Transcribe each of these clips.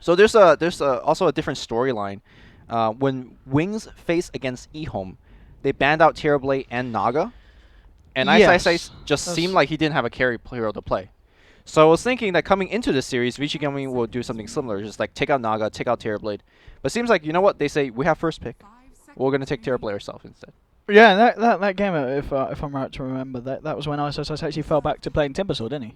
So there's also a different storyline. When Wings face against EHOME, they banned out Terrorblade and Naga, and Ti6 just seemed like he didn't have a carry hero to play. So I was thinking that coming into this series, VG Gaming will do something similar, just like take out Naga, take out Terrorblade. But it seems like, you know what, they say, we have first pick. We're going to take Terrorblade ourselves instead. Yeah, that game, if I'm right to remember, that was when Ti6 actually fell back to playing Timbersaw, didn't he?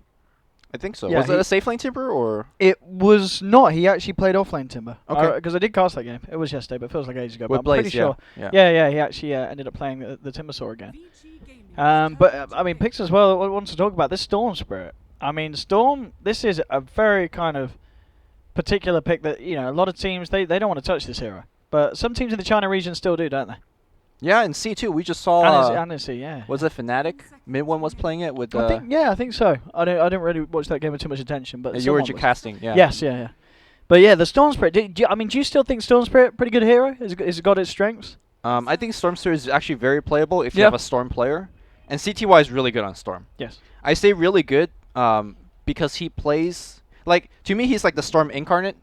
I think so. Yeah, was it a safe lane Timber or? It was not. He actually played offlane Timber. Okay. Because I did cast that game. It was yesterday, but it feels like ages ago. With But Blaze, I'm pretty sure. Yeah. He actually ended up playing the Timbersaw again. But I mean, picks as well. I want to talk about this Storm Spirit. I mean, Storm. This is a very kind of particular pick that a lot of teams they don't want to touch this hero, but some teams in the China region still do, don't they? Yeah, in C2 we just saw. And in C, yeah. Was it Fnatic? Mid one was playing it with. I think so. I didn't really watch that game with too much attention, but you were casting, yeah. Yes, yeah. But yeah, the Storm Spirit. Do you still think Storm Spirit pretty good hero? Has it got its strengths? I think Storm Spirit is actually very playable if you have a Storm player, and CTY is really good on Storm. Yes. I say really good because he plays to me he's like the Storm incarnate.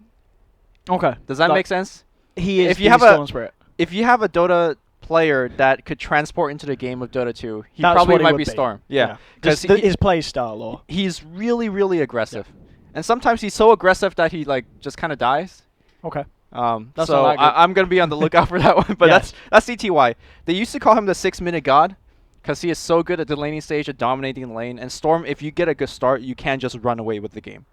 Okay. Does that make sense? He is. If you have Storm Spirit. If you have a Dota player that could transport into the game of Dota 2, he probably might be Storm. Yeah. Because his play style, or he's really, really aggressive. Yeah. And sometimes he's so aggressive that he just kind of dies. Okay. So I'm going to be on the lookout for that one. But that's CTY. They used to call him the 6-minute god because he is so good at the laning stage, at dominating the lane. And Storm, if you get a good start, you can just run away with the game.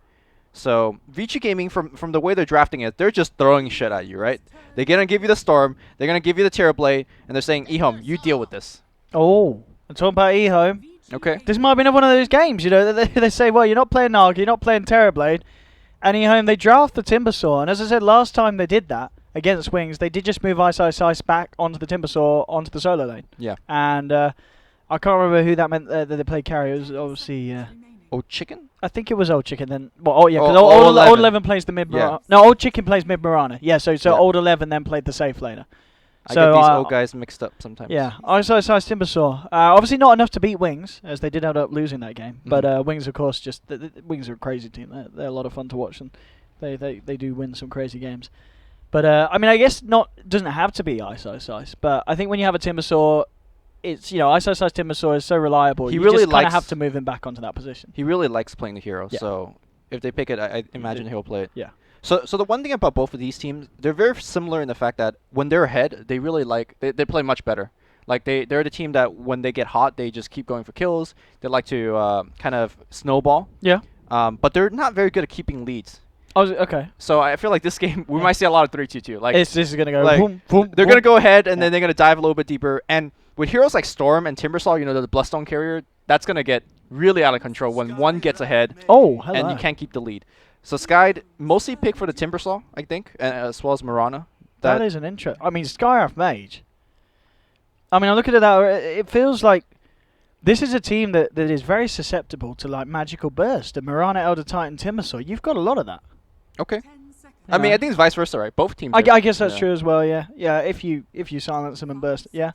So VG Gaming, from the way they're drafting it, they're just throwing shit at you, right? They're going to give you the Storm, they're going to give you the Terrorblade, and they're saying, EHOME, you deal with this. Oh, I'm talking about EHOME. Okay. This might be another one of those games, they say, well, you're not playing Naga, you're not playing Terrorblade, and EHOME, they draft the Timbersaw, and as I said, last time they did that against Wings, they did just move Ti6 back onto the Timbersaw, onto the solo lane. Yeah. And I can't remember who that meant that they played carry. It was obviously... Old Chicken? I think it was Old Chicken then. Well, because Old 11 plays the mid Mirana. Yeah. No, Old Chicken plays mid Mirana. Yeah, so Old 11 then played the safe laner. I get these old guys mixed up sometimes. Yeah, Ti6 Timbersaw. Obviously not enough to beat Wings, as they did end up losing that game. But Wings, of course, Wings are a crazy team. They're a lot of fun to watch, and they do win some crazy games. But I mean, I guess doesn't have to be Ti6, but I think when you have a Timbersaw, it's Ti6 Timbersaw is so reliable. He you really just kind of have to move him back onto that position. He really likes playing the hero, so if they pick it, I imagine he'll play it. Yeah. So the one thing about both of these teams, they're very similar in the fact that when they're ahead, they really they play much better. Like they're the team that when they get hot, they just keep going for kills. They like to kind of snowball. Yeah. But they're not very good at keeping leads. Oh, okay. So I feel like this game we might see a lot of 3-2-2. Like this is gonna go. Boom, boom, they're gonna go ahead and then they're gonna dive a little bit deeper. And with heroes like Storm and Timbersaw, the Bloodstone carrier, that's gonna get really out of control when one gets ahead. Oh, hello. And you can't keep the lead. So Sky mostly pick for the Timbersaw, I think, as well as Mirana. That is an interest. I mean, Skyrath Mage. I mean, I look at that. It feels like this is a team that is very susceptible to Magical Burst. And Mirana, Elder Titan, Timbersaw. You've got a lot of that. Okay. I mean, I think it's vice versa, right? Both teams. I guess that's true as well. Yeah. Yeah. If you silence them and burst, yeah.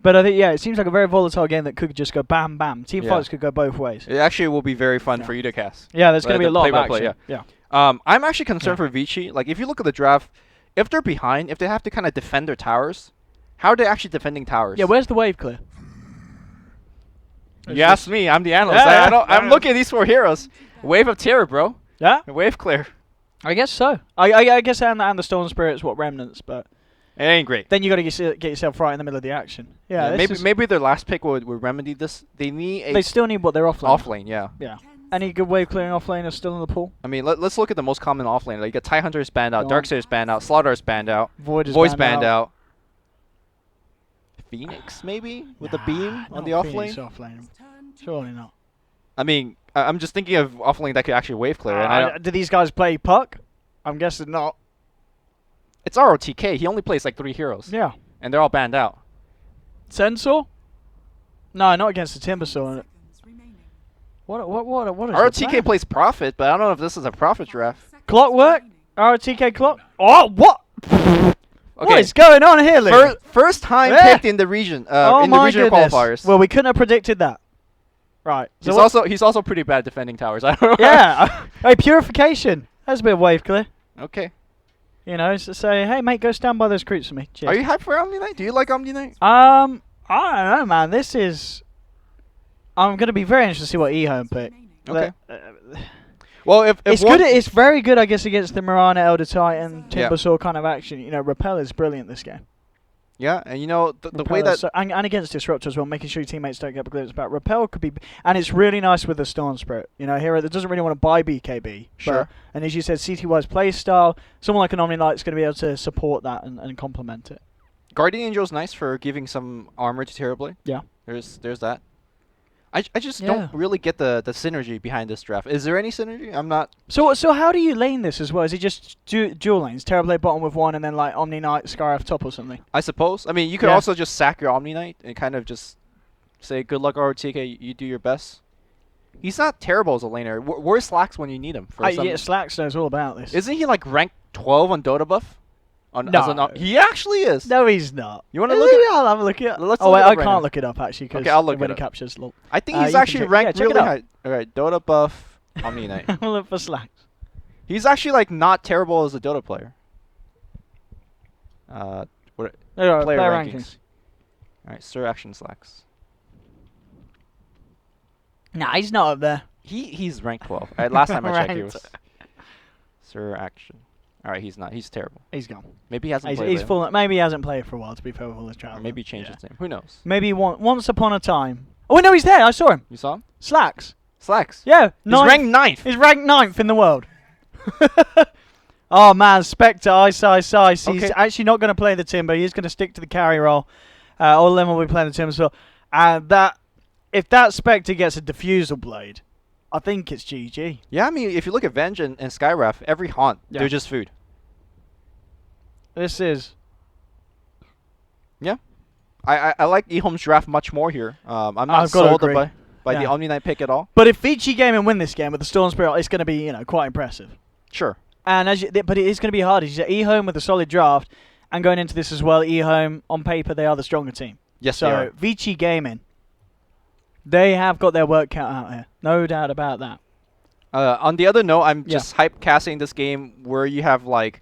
But I think it seems like a very volatile game that could just go bam bam. Team fights could go both ways. It actually will be very fun for you to cast. Yeah, there's going to be a lot of action. Yeah. I'm actually concerned for Vici. Like if you look at the draft, if they're behind, if they have to kind of defend their towers, how are they actually defending towers? Yeah, where's the wave clear? You asked me. I'm the analyst. I'm looking at these 4 heroes. Wave of terror, bro. Yeah. Wave clear. I guess so. I guess and the Storm Spirit's what remnants, but it ain't great. Then you got to get yourself right in the middle of the action. Yeah. Maybe their last pick would remedy this. They still need their offlane. Offlane, yeah. Yeah. Any good wave clearing offlane is still in the pool. I mean, let's look at the most common offlane. Like you got Tie Hunter's banned out, Darkseid's banned out, Slaughter's banned out, Void's banned out. Phoenix maybe with the beam on the offlane. Surely not. I mean, I'm just thinking of offlane that could actually wave clear. Do these guys play puck? I'm guessing not. It's ROTK. He only plays like 3 heroes. Yeah. And they're all banned out. Sensor? No, not against the Timbersaw. What is ROTK plays Prophet, but I don't know if this is a Prophet draft. Clockwork? ROTK clock? Oh, what? Okay. What is going on here, Lee? First time picked in the region, in the regional qualifiers. Well, we couldn't have predicted that. Right. So he's also pretty bad at defending towers. I don't know. Yeah. Hey, Purification. That's a bit of wave clear. Okay. You know, so say, hey mate, go stand by those creeps for me. Cheers. Are you hyped for Omni Knight? Do you like Omni Knight? I don't know, man. This is. I'm gonna be very interested to see what EHOME pick. Okay. Well, if it's good. It's very good, I guess, against the Mirana, Elder Titan, Timbersaw kind of action. You know, Repel is brilliant this game. Yeah, and you know the way that and against Disruptor as well, making sure your teammates don't get glimpse about Repel could be, and it's really nice with the Storm Spirit. You know, hero that doesn't really want to buy BKB. Sure. And as you said, CTY's play style, someone like an Omni Knight's going to be able to support that and complement it. Guardian Angel's nice for giving some armor to Terribly. Yeah. There's that. I just don't really get the synergy behind this draft. Is there any synergy? I'm not. So how do you lane this as well? Is it just dual lanes? Terrorblade bottom with one, and then like Omni Knight, Scarif top or something? I suppose. I mean, you could also just sack your Omni Knight and kind of just say, good luck, RTK, you do your best. He's not terrible as a laner. Where's Slacks when you need him? Yeah, Slacks knows all about this. Isn't he like ranked 12 on Dota buff? No. He actually is. No, he's not. You want to look at it? I'll have a look at it. Let's oh, wait, I can't look it up, actually, because I'll look when it it captures. I think he's actually ranked really high. All right, Dota buff, Omni Knight. I'll look for Slacks. He's actually like not terrible as a Dota player. Player rankings. All right, Sir Action Slacks. Nah, he's not up there. He's ranked 12. Last time I checked, he was Sir Action. All right, he's not. He's terrible. He's gone. Maybe he hasn't played. He's full. Maybe he hasn't played for a while. To be fair with all his travel. Maybe he changed his name. Who knows? Maybe once upon a time. Oh no, he's there. I saw him. You saw him? Slacks. Slacks. Yeah. He's ranked 9th. He's ranked 9th in the world. Oh man, Spectre, Ice. He's actually not going to play the Timber. He's going to stick to the carry role. All of them will be playing the Timber. So, if that Spectre gets a Diffusal Blade, I think it's GG. Yeah, I mean, if you look at Venge and Skyref, every haunt, they're just food. This is. Yeah. I like EHOME's draft much more here. I'm not sold by the Omni Knight pick at all. But if VG Gaming win this game with the Storm Spirit, it's going to be quite impressive. Sure. And but it is going to be hard. As you said, EHOME with a solid draft, and going into this as well, EHOME on paper they are the stronger team. Yes, they are. So VG Gaming, they have got their work cut out here, no doubt about that. On the other note, I'm just hype casting this game where you have like,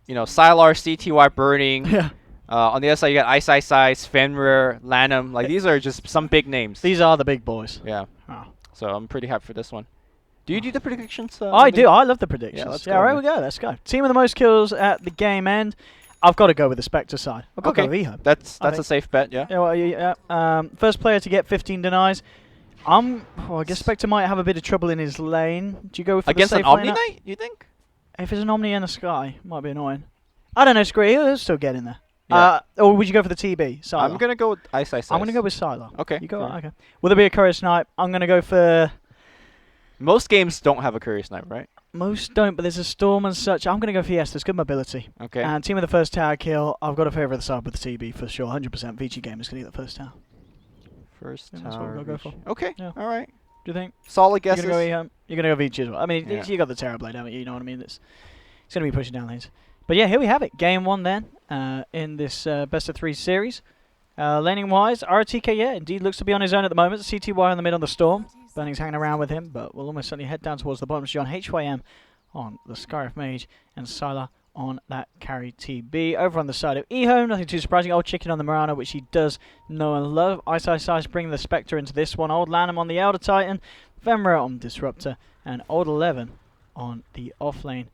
Sylar, CTY burning. Yeah. On the other side, you got Ice, Fenrir, Lanham. Like these are just some big names. These are the big boys. Yeah. Oh. So I'm pretty hyped for this one. Do you do the predictions? I do. I love the predictions. Yeah, let's go. Right, we go. Let's go. Team with the most kills at the game end. I've got to go with the Spectre side. I've got to go with EHOME. That's a safe bet. Yeah. First player to get 15 denies. I guess Spectre might have a bit of trouble in his lane. Do you go for against the safe an Omni lane Knight? You think? If it's an Omni and a Sky, it might be annoying. I don't know. Screw it. He'll still get in there. Yeah. Or would you go for the TB? Sylar? I'm gonna go with Ice. I'm gonna go with Sylar. Okay. You go. Okay. Will there be a Courier Snipe? I'm gonna go for. Most games don't have a Courier Snipe, right? Most don't, but there's a Storm and such. I'm gonna go for There's good mobility. Okay. And team with the first tower kill. I've got to favour the side with the TB for sure. 100%. VG Game is gonna get the first tower. First tower. That's what we'll go for. Okay. Yeah. All right. Do you think? Solid guesses. You're gonna go VG as well. I mean, you got the Terrorblade, haven't you? You know what I mean? It's gonna be pushing down lanes. But yeah, here we have it. Game 1 then, in this best of 3 series. Laning wise, RTK, indeed looks to be on his own at the moment. CTY on the mid on the Storm. Burning's hanging around with him, but we'll almost certainly head down towards the bottom. John HYM on the Scarif Mage, and Sylar on that carry TB. Over on the side of EHOME, nothing too surprising. Old Chicken on the Mirana, which he does know and love. Ice bringing the Spectre into this one. Old Lanham on the Elder Titan. Femra on Disruptor, and Old 11 on the offlane.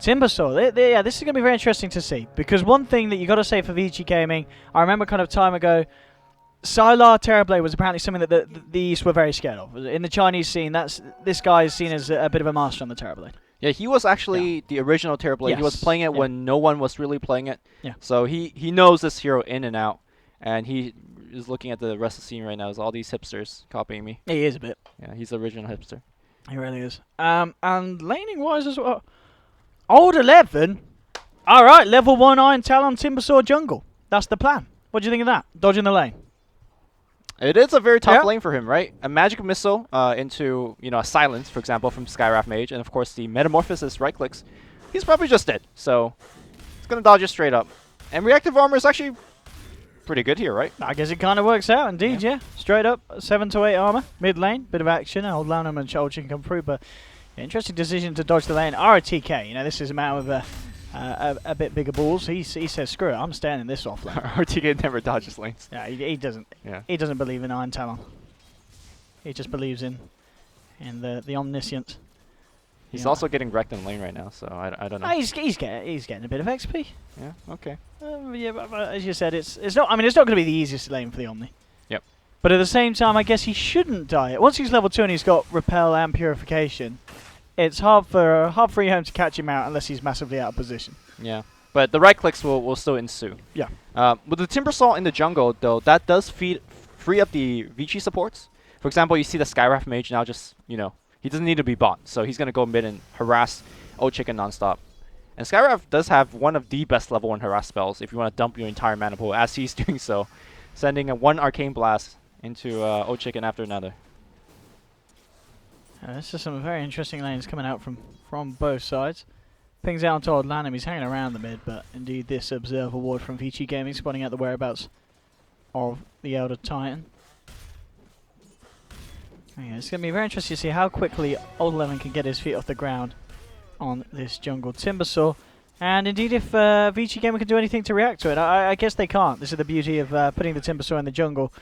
Timbersaw, this is going to be very interesting to see, because one thing that you got to say for VG Gaming, I remember kind of time ago, Sylar Terrorblade was apparently something that the East were very scared of. In the Chinese scene, this guy is seen as a bit of a master on the Terrorblade. Yeah, he was actually the original Terrorblade. Yes. He was playing it when no one was really playing it. Yeah. So he knows this hero in and out, and he is looking at the rest of the scene right now as all these hipsters copying me. He is a bit. Yeah, he's the original hipster. He really is. And laning wise as well. Old 11. All right, level 1 Iron Talon Timbersaw jungle. That's the plan. What do you think of that? Dodging the lane. It is a very tough lane for him, right? A magic missile into a silence, for example, from Skyraf Mage, and of course the metamorphosis right clicks. He's probably just dead, so he's gonna dodge it straight up. And reactive armor is actually pretty good here, right? I guess it kind of works out, indeed. Yeah, straight up 7 to 8 armor, mid lane, bit of action. Old Lanham and Old Chicken come through, but Interesting decision to dodge the lane. ROTK, you know, this is a man with a bit bigger balls. He says, screw it, I'm standing this off lane. ROTK never dodges lanes. Yeah, he doesn't. Yeah. He doesn't believe in Iron Talon. He just believes in the omniscience. He's also getting wrecked in lane right now, so I don't know. He's getting a bit of XP. Yeah. Okay. Yeah, but as you said, it's not. I mean, it's not going to be the easiest lane for the Omni. Yep. But at the same time, I guess he shouldn't die. Once he's level 2 and he's got repel and purification, it's hard for EHOME to catch him out unless he's massively out of position. Yeah. But the right clicks will still ensue. Yeah. With the Timber Saw in the jungle, though, that does free up the VG supports. For example, you see the Skywrath Mage now just, you know, he doesn't need to be bought, so he's going to go mid and harass Old Chicken nonstop. And Skywrath does have one of the best level 1 harass spells if you want to dump your entire mana pool, as he's doing so, sending one Arcane Blast into Old Chicken after another. This is some very interesting lanes coming out from both sides. Pings out onto Old Lanham, he's hanging around the mid, but indeed this Observer Ward from VG Gaming spotting out the whereabouts of the Elder Titan. Yeah, it's going to be very interesting to see how quickly Old Lemon can get his feet off the ground on this jungle Timbersaw. And indeed, if VG Gamer can do anything to react to it, I guess they can't. This is the beauty of putting the Timbersaw in the jungle.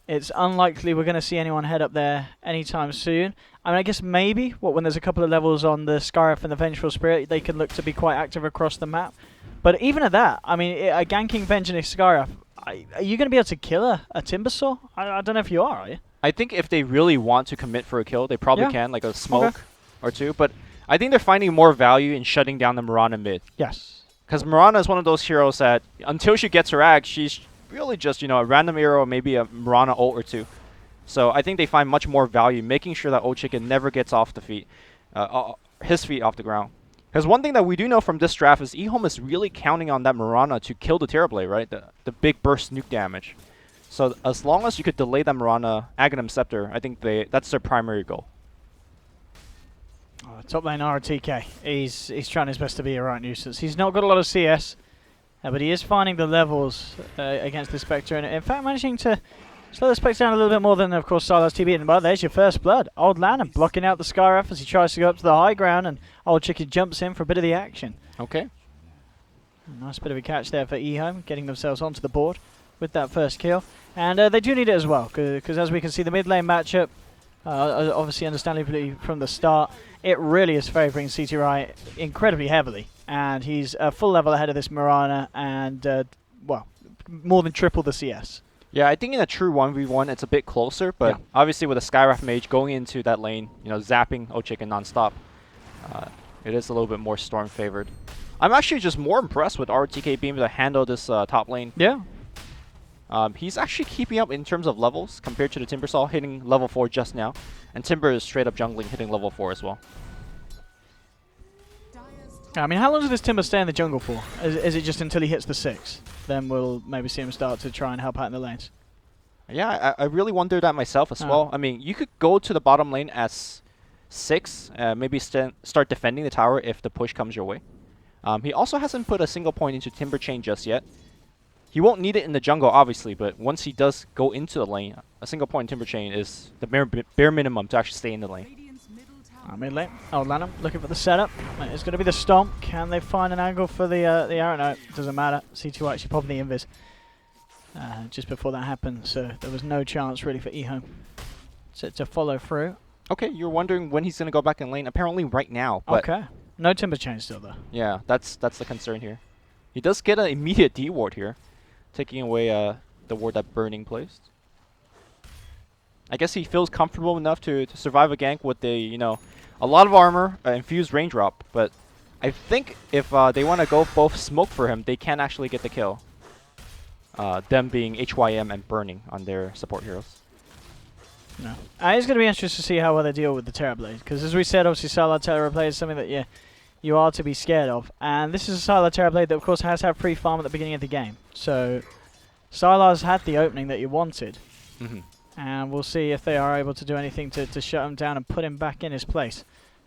It's unlikely we're going to see anyone head up there anytime soon. I mean, I guess maybe when there's a couple of levels on the Skywrath and the Vengeful Spirit, they can look to be quite active across the map. But even at that, I mean, a ganking Vengeful Skywrath, are you going to be able to kill a Timbersaw? I don't know if you are you? I think if they really want to commit for a kill, they probably can, like a smoke or two. But I think they're finding more value in shutting down the Mirana mid. Yes. Because Mirana is one of those heroes that, until she gets her ag, she's really just, you know, a random hero, maybe a Mirana ult or two. So I think they find much more value making sure that Old Chicken never gets off the feet, his feet off the ground. Because one thing that we do know from this draft is EHOME is really counting on that Mirana to kill the Terrorblade, right? The big burst nuke damage. So as long as you could delay that Mirana Aghanim Scepter, I think that's their primary goal. Top lane RTK. He's trying his best to be a right nuisance. He's not got a lot of CS, but he is finding the levels against the Spectre, and in fact managing to slow the Spectre down a little bit more than, of course, Sylar's TB. And well, there's your first blood. Old Lanham blocking out the Skywrath as he tries to go up to the high ground, and Old Chicken jumps in for a bit of the action. Okay. Nice bit of a catch there for EHOME, getting themselves onto the board with that first kill. And they do need it as well, because as we can see, the mid lane matchup, obviously understandably from the start, it really is favouring CTRI incredibly heavily. And he's a full level ahead of this Mirana and, well, more than triple the CS. Yeah, I think in a true 1v1, it's a bit closer, but obviously with a Skywrath Mage going into that lane, you know, zapping Old Chicken non-stop, it is a little bit more Storm favored. I'm actually just more impressed with RTK being able to handle this top lane. Yeah. He's actually keeping up in terms of levels compared to the Timbersaw, hitting level 4 just now. And Timber is straight up jungling, hitting level 4 as well. I mean, how long does this Timber stay in the jungle for? Is it just until he hits the 6? Then we'll maybe see him start to try and help out in the lanes. Yeah, I really wonder that myself as well. I mean, you could go to the bottom lane as 6, maybe start defending the tower if the push comes your way. He also hasn't put a single point into Timber Chain just yet. He won't need it in the jungle, obviously, but once he does go into the lane, a single point in Timber Chain is the bare minimum to actually stay in the lane. Mid lane, Old Lanham looking for the setup. It's going to be the stomp. Can they find an angle for the arrow? No, doesn't matter. C2 actually popping the invis just before that happened, so there was no chance really for EHOME to follow through. Okay, you're wondering when he's going to go back in lane. Apparently right now. But okay, no Timber Chain still though. Yeah, that's the concern here. He does get an immediate D ward here, taking away the ward that Burning placed. I guess he feels comfortable enough to survive a gank with the, you know, a lot of armor, infused range drop, but I think if they want to go both smoke for him, they can actually get the kill. Them being HYM and Burning on their support heroes. No. It's going to be interesting to see how well they deal with the Terrorblade, because as we said, obviously Sylar Terrorblade is something that you are to be scared of, and this is a Sylar Terrorblade that of course has had free farm at the beginning of the game. So Sylar's had the opening that you wanted. And we'll see if they are able to do anything to shut him down and put him back in his place.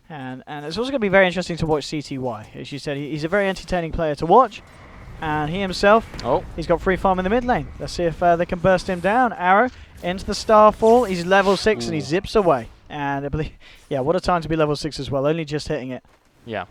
And it's also going to be very interesting to watch CTY. As you said, he's a very entertaining player to watch. And he himself, he's got free farm in the mid lane. Let's see if they can burst him down. Arrow into the Starfall. He's level 6 and he zips away. And I believe, yeah, what a time to be level 6 as well. Only just hitting it. Yeah.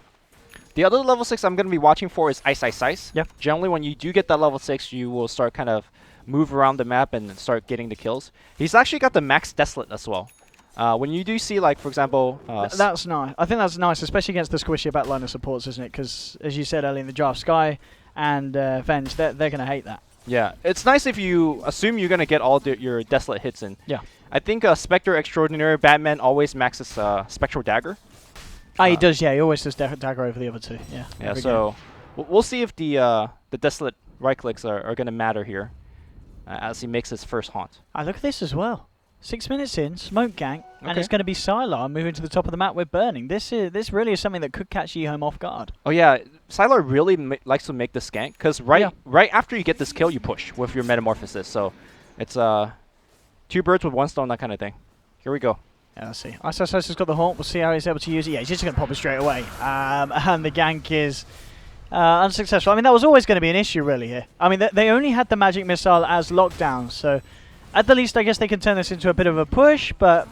The other level 6 I'm going to be watching for is Ice. Yep. Generally, when you do get that level 6, you will start kind of move around the map and start getting the kills. He's actually got the max Desolate as well. When you do see, like, for example... that's nice. I think that's nice, especially against the squishy backline of supports, isn't it? Because, as you said earlier in the draft, Sky and Venge, they're going to hate that. Yeah. It's nice if you assume you're going to get all your Desolate hits in. Yeah. I think Spectre Extraordinary Batman always maxes Spectral Dagger. He does, yeah. He always does Dagger over the other two. Yeah. Yeah, so we'll see if the Desolate right-clicks are going to matter here as he makes his first haunt. Look at this as well. 6 minutes in, smoke gank, and it's going to be Sylar moving to the top of the map with Burning. This really is something that could catch EHOME off guard. Oh yeah, Sylar really likes to make this gank, because right after you get this kill, you push with your Metamorphosis. So it's 2 birds with 1 stone, that kind of thing. Here we go. Yeah, let's see. Ice has got the haunt. We'll see how he's able to use it. Yeah, he's just going to pop it straight away. And the gank is unsuccessful. I mean, that was always going to be an issue, really, here. I mean, they only had the magic missile as lockdown, so at the least, I guess they can turn this into a bit of a push, but,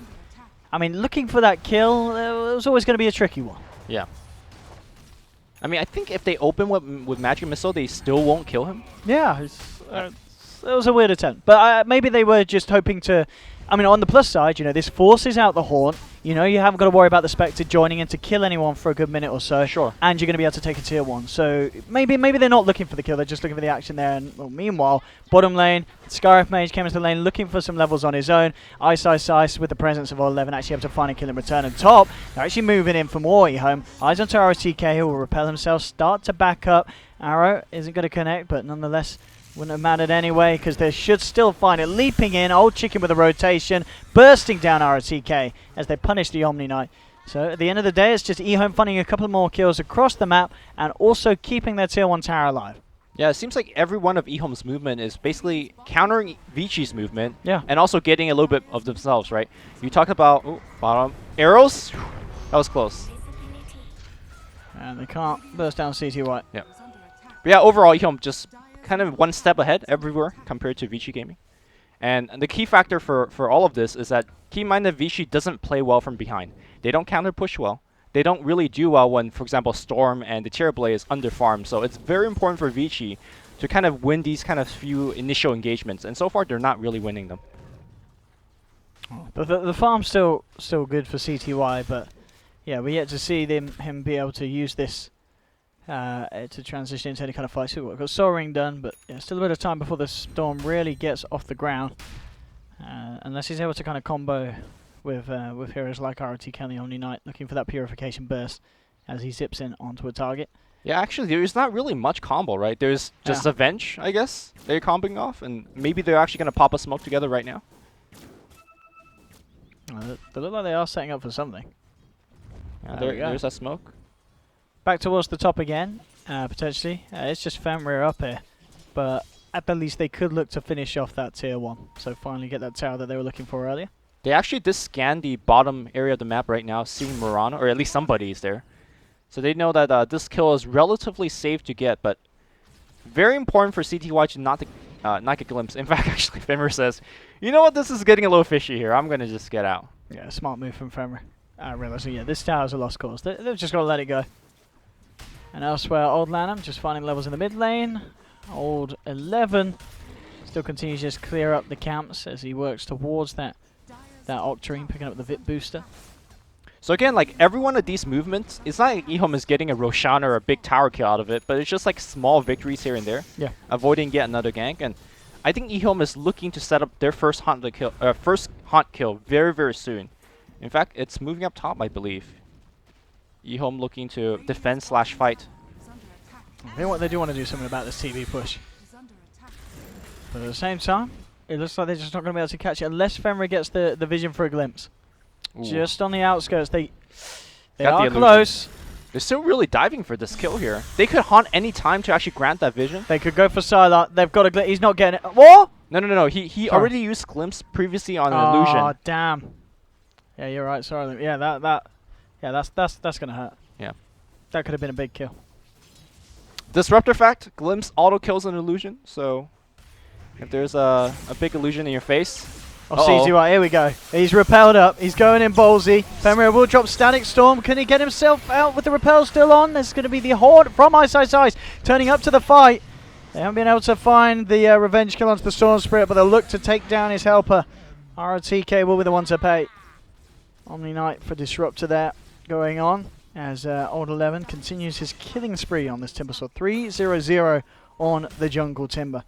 I mean, looking for that kill, it was always going to be a tricky one. Yeah. I mean, I think if they open with magic missile, they still won't kill him. Yeah, it was a weird attempt. But maybe they were just hoping to... I mean, on the plus side, you know, this forces out the haunt. You know, you haven't got to worry about the Spectre joining in to kill anyone for a good minute or so. Sure. And you're going to be able to take a tier 1. So maybe they're not looking for the kill. They're just looking for the action there. And well, meanwhile, bottom lane, Scarif Mage came into the lane looking for some levels on his own. Ice with the presence of all 11 actually able to find a kill in return. And top, they're actually moving in for more EHOME. Eyes onto ROTK, who will repel himself, start to back up. Arrow isn't going to connect, but nonetheless... wouldn't have mattered anyway, because they should still find it. Leaping in, Old Chicken with a rotation, bursting down ROTK as they punish the Omni Knight. So at the end of the day, it's just EHOME finding a couple more kills across the map and also keeping their tier 1 tower alive. Yeah, it seems like every one of EHOME's movement is basically countering vg's movement and also getting a little bit of themselves, right? You talk about bottom arrows. That was close. And they can't burst down CTY. Yeah. But yeah, overall, EHOME just kind of 1 step ahead everywhere compared to VG Gaming. And the key factor for all of this is that keep in mind that VG doesn't play well from behind. They don't counter push well. They don't really do well when, for example, Storm and the Terrorblade is under farm. So it's very important for VG to kind of win these kind of few initial engagements. And so far, they're not really winning them. But the farm's still good for CTY, but yeah, we're yet to see him be able to use this to transition into any kind of fight. So we've got Soaring done, but yeah, still a bit of time before the Storm really gets off the ground. Unless he's able to kind of combo with heroes like ROTK and the Omni Knight, looking for that Purification Burst as he zips in onto a target. Yeah, actually, there's not really much combo, right? There's just Avenge, I guess, they're comboing off, and maybe they're actually going to pop a smoke together right now. They look like they are setting up for something. There's that smoke. Back towards the top again, potentially. It's just Fenrir up here, but at the least they could look to finish off that tier 1. So finally get that tower that they were looking for earlier. They actually did scan the bottom area of the map right now, seeing Murano, or at least somebody is there. So they know that this kill is relatively safe to get, but very important for CTY to not get glimpsed. In fact, actually, Fenrir says, you know what, this is getting a little fishy here. I'm going to just get out. Yeah, smart move from Fenrir. Realizing, yeah, this tower's a lost cause. They've just got to let it go. And elsewhere, Old Lanham just finding levels in the mid lane. Old 11 still continues to just clear up the camps as he works towards that Octarine, picking up the VIP booster. So again, like every one of these movements, it's not like EHOME is getting a Roshan or a big tower kill out of it, but it's just like small victories here and there, avoiding yet another gank. And I think EHOME is looking to set up their first haunt kill very, very soon. In fact, it's moving up top, I believe. EHOME looking to defend/fight. I think they do want to do something about this TV push. But at the same time, it looks like they're just not going to be able to catch it unless Fenrir gets the vision for a glimpse. Ooh. Just on the outskirts, they are close. They're still really diving for this kill here. They could haunt any time to actually grant that vision. They could go for Sylar. They've got a glimpse. He's not getting it. What? No. He already used glimpse previously on an illusion. Oh, damn. Yeah, you're right. Sorry. Yeah, that's gonna hurt. Yeah. That could have been a big kill. Disruptor fact, glimpse auto kills an illusion, so if there's a big illusion in your face, Oh, cdec, here we go. He's repelled up. He's going in ballsy. Fenrir will drop Static Storm. Can he get himself out with the repel still on? There's going to be the Horde from Ice turning up to the fight. They haven't been able to find the revenge kill onto the Storm Spirit, but they'll look to take down his helper. ROTK will be the one to pay. Omni Knight for Disruptor there going on as Old 11 continues his killing spree on this Timber. So 3-0-0 on the Jungle Timber.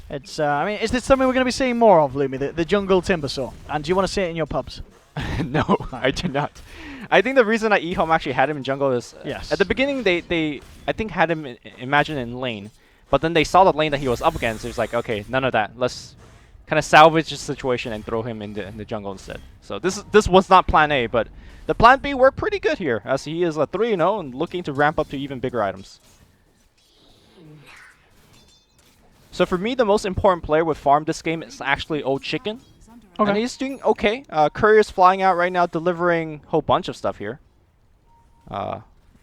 It's, I mean, is this something we're going to be seeing more of, Lumi, the Jungle Timber Saw? And do you want to see it in your pubs? No, I do not. I think the reason that EHOME actually had him in jungle is at the beginning they I think had him imagine in lane, but then they saw the lane that he was up against. It was like, okay, none of that. Let's kind of salvage the situation and throw him in the jungle instead. So this was not plan A, but the plan B worked pretty good here, as he is a 3-0 and looking to ramp up to even bigger items. So for me, the most important player with farm this game is actually Old Chicken. Okay. And he's doing okay. Courier's flying out right now, delivering a whole bunch of stuff here.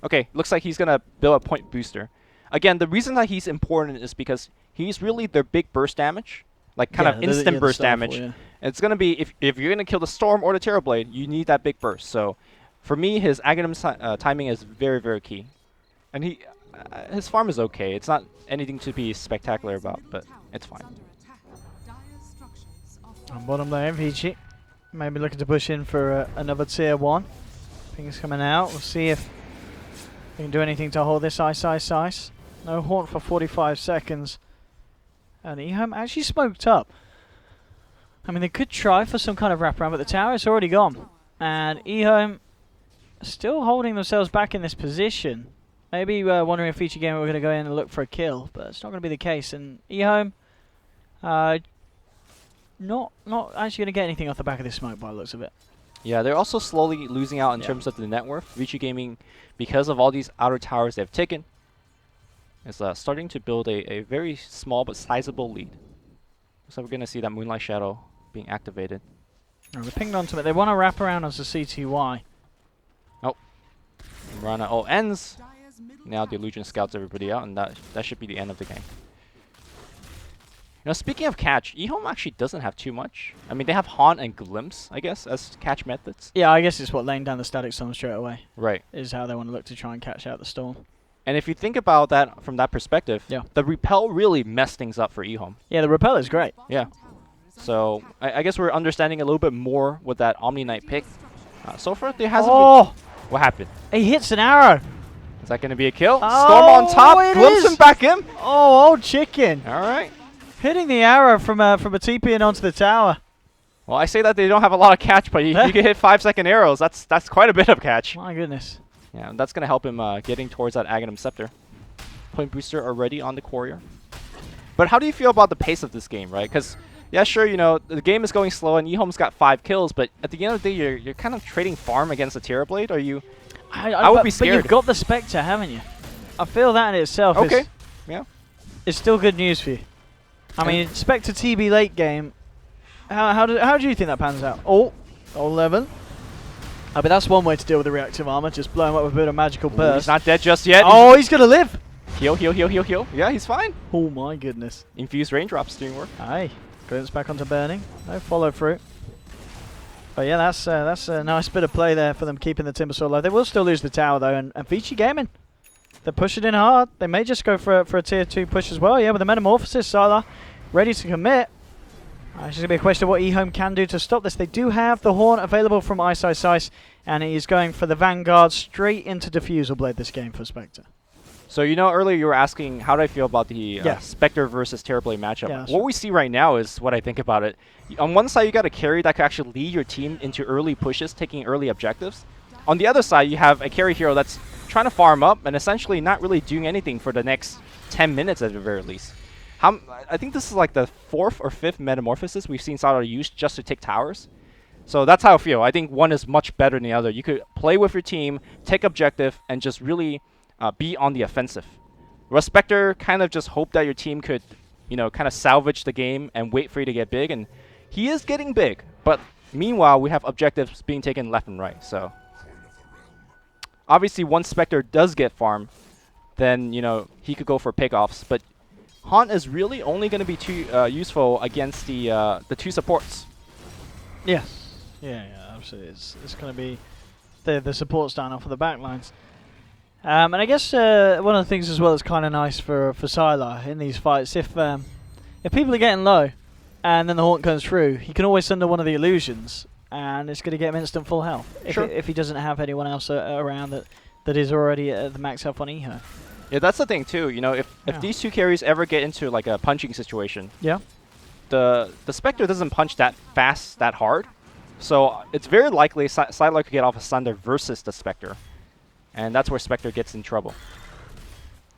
Okay, looks like he's going to build a point booster. Again, the reason that he's important is because he's really their big burst damage. Like kind of instant burst damage. And it's going to be, if you're going to kill the Storm or the Terrorblade, you need that big burst. So for me, his Aghanim timing is very, very key. And his farm is okay. It's not anything to be spectacular about, but it's fine. On bottom lane, VG maybe looking to push in for another tier 1. Things coming out. We'll see if they can do anything to hold this ice. No Haunt for 45 seconds. And EHOME actually smoked up. I mean, they could try for some kind of wraparound, but the tower is already gone. And EHOME still holding themselves back in this position. Maybe wondering if Feature Gamer were going to go in and look for a kill, but it's not going to be the case. And EHOME, not actually going to get anything off the back of this smoke by the looks of it. Yeah, they're also slowly losing out in terms of the net worth. Feature Gaming, because of all these outer towers they've taken, is starting to build a very small but sizable lead. So we're going to see that Moonlight Shadow being activated. Oh, they're pinged onto it. They want to wrap around as a CTY. Oh, Rana ends. Now the Illusion scouts everybody out, and that should be the end of the game. You know, speaking of catch, EHOME actually doesn't have too much. I mean, they have Haunt and Glimpse, I guess, as catch methods. Yeah, I guess it's what, laying down the Static Storm straight away. Right. Is how they want to look to try and catch out the Storm. And if you think about that from that perspective, the Repel really messed things up for EHOME. Yeah, the Repel is great. Yeah. So I guess we're understanding a little bit more with that Omni Knight pick. So far, there hasn't been... What happened? He hits an arrow. Is that going to be a kill? Storm on top, glimpsing back in. Oh, Old Chicken. All right. Hitting the arrow from a TP and onto the tower. Well, I say that they don't have a lot of catch, but you can hit 5-second arrows. That's quite a bit of catch. My goodness. Yeah, that's going to help him getting towards that Aghanim Scepter. Point booster already on the Courier. But how do you feel about the pace of this game, right? Because, yeah, sure, you know, the game is going slow and EHOME's got 5 kills, but at the end of the day, you're kind of trading farm against a Terrorblade. Are you... I would be scared. But you've got the Spectre, haven't you? I feel that in itself is still good news for you. I mean, Spectre TB late game. How do you think that pans out? Oh, 11. I mean, that's one way to deal with the reactive armor. Just blow him up with a bit of magical burst. He's not dead just yet. Oh, he's gonna live. Heal. Yeah, he's fine. Oh my goodness. Infused raindrops doing work. Aye. Glimpse back onto burning. No follow through. But yeah, that's a nice bit of play there for them keeping the Timber alive. They will still lose the tower though, and Vici Gaming, they're pushing in hard. They may just go for a tier 2 push as well. Yeah, with the Metamorphosis, Salah ready to commit. It's just going to be a question of what EHOME can do to stop this. They do have the Horn available from Ice, and he is going for the Vanguard straight into Diffusal Blade this game for Spectre. So, you know, earlier you were asking how do I feel about the Spectre versus Terrorblade matchup. Yeah, what we see right now is what I think about it. On one side, you got a carry that could actually lead your team into early pushes, taking early objectives. On the other side, you have a carry hero that's trying to farm up and essentially not really doing anything for the next 10 minutes at the very least. I think this is like the 4th or 5th Metamorphosis we've seen Sada use just to take towers. So that's how I feel. I think one is much better than the other. You could play with your team, take objective, and just really be on the offensive. Whereas Spectre kind of just hope that your team could, you know, kind of salvage the game and wait for you to get big. And he is getting big. But meanwhile, we have objectives being taken left and right. So obviously, once Spectre does get farm, then, you know, he could go for pickoffs. But Haunt is really only going to be useful against the 2 supports. Yes. Yeah, absolutely. It's going to be the support starting off for the backlines. And I guess one of the things as well that's kind of nice for Sylar in these fights, if people are getting low and then the Haunt comes through, he can always send one of the illusions and it's going to get him instant full health if he doesn't have anyone else around that is already at the max health on EHOME. Yeah, that's the thing too. You know, if these two carries ever get into like a punching situation, the Spectre doesn't punch that fast, that hard, so it's very likely Sylar could get off a Sunder versus the Spectre, and that's where Spectre gets in trouble.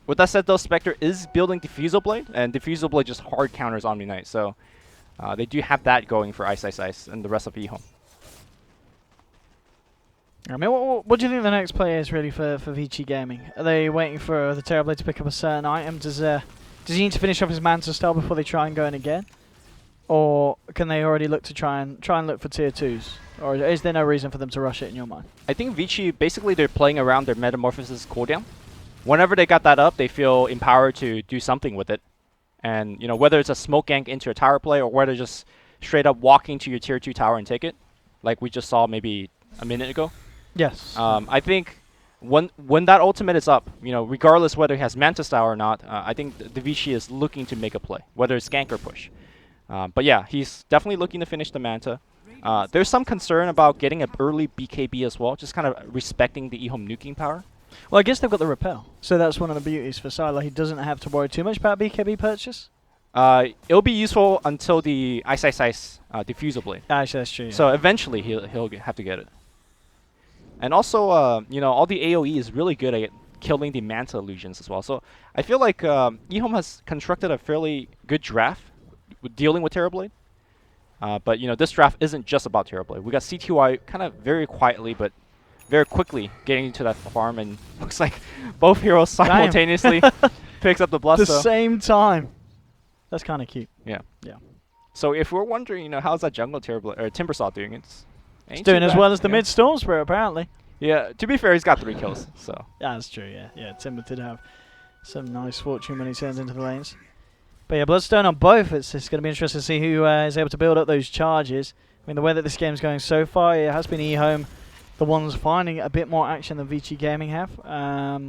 With that said, though, Spectre is building Diffusal Blade, and Diffusal Blade just hard counters Omni Knight, so they do have that going for Ice and the rest of EHOME. I mean, what do you think the next play is really for VG Gaming? Are they waiting for the Terrorblade to pick up a certain item? Does he need to finish off his Manta style before they try and go in again? Or can they already look to try and look for tier 2s? Or is there no reason for them to rush it in your mind? I think VG, basically they're playing around their Metamorphosis cooldown. Whenever they got that up, they feel empowered to do something with it. And, you know, whether it's a smoke gank into a tower play or whether just straight up walking to your tier 2 tower and take it, like we just saw maybe a minute ago. Yes. I think when that ultimate is up, you know, regardless whether he has Manta style or not, I think the VG is looking to make a play, whether it's gank or push. But yeah, he's definitely looking to finish the Manta. There's some concern about getting an early BKB as well, just kind of respecting the EHOME nuking power. Well, I guess they've got the repel, so that's one of the beauties for Sylar. He doesn't have to worry too much about BKB purchase. It'll be useful until the Ice Diffusal Blade. Actually, that's true. Yeah. So eventually he'll have to get it. And also, you know, all the AoE is really good at killing the Manta illusions as well. So I feel like EHOME has constructed a fairly good draft with dealing with Terrorblade. But, you know, this draft isn't just about Terrorblade. We got CTY kind of very quietly, but very quickly getting into that farm, and looks like both heroes simultaneously picks up the Bluster. At the same time. That's kind of cute. Yeah. Yeah. So if we're wondering, you know, how's that jungle Terrorblade or Timbersaw doing? It's doing as well as the mid Storm Spirit, apparently. Yeah, to be fair, he's got 3 kills, so. Yeah, that's true, yeah. Yeah, Timber did have some nice fortune when he turns into the lanes. But yeah, Bloodstone on both. It's going to be interesting to see who is able to build up those charges. I mean, the way that this game's going so far, it has been EHOME, the ones finding a bit more action than VG Gaming have at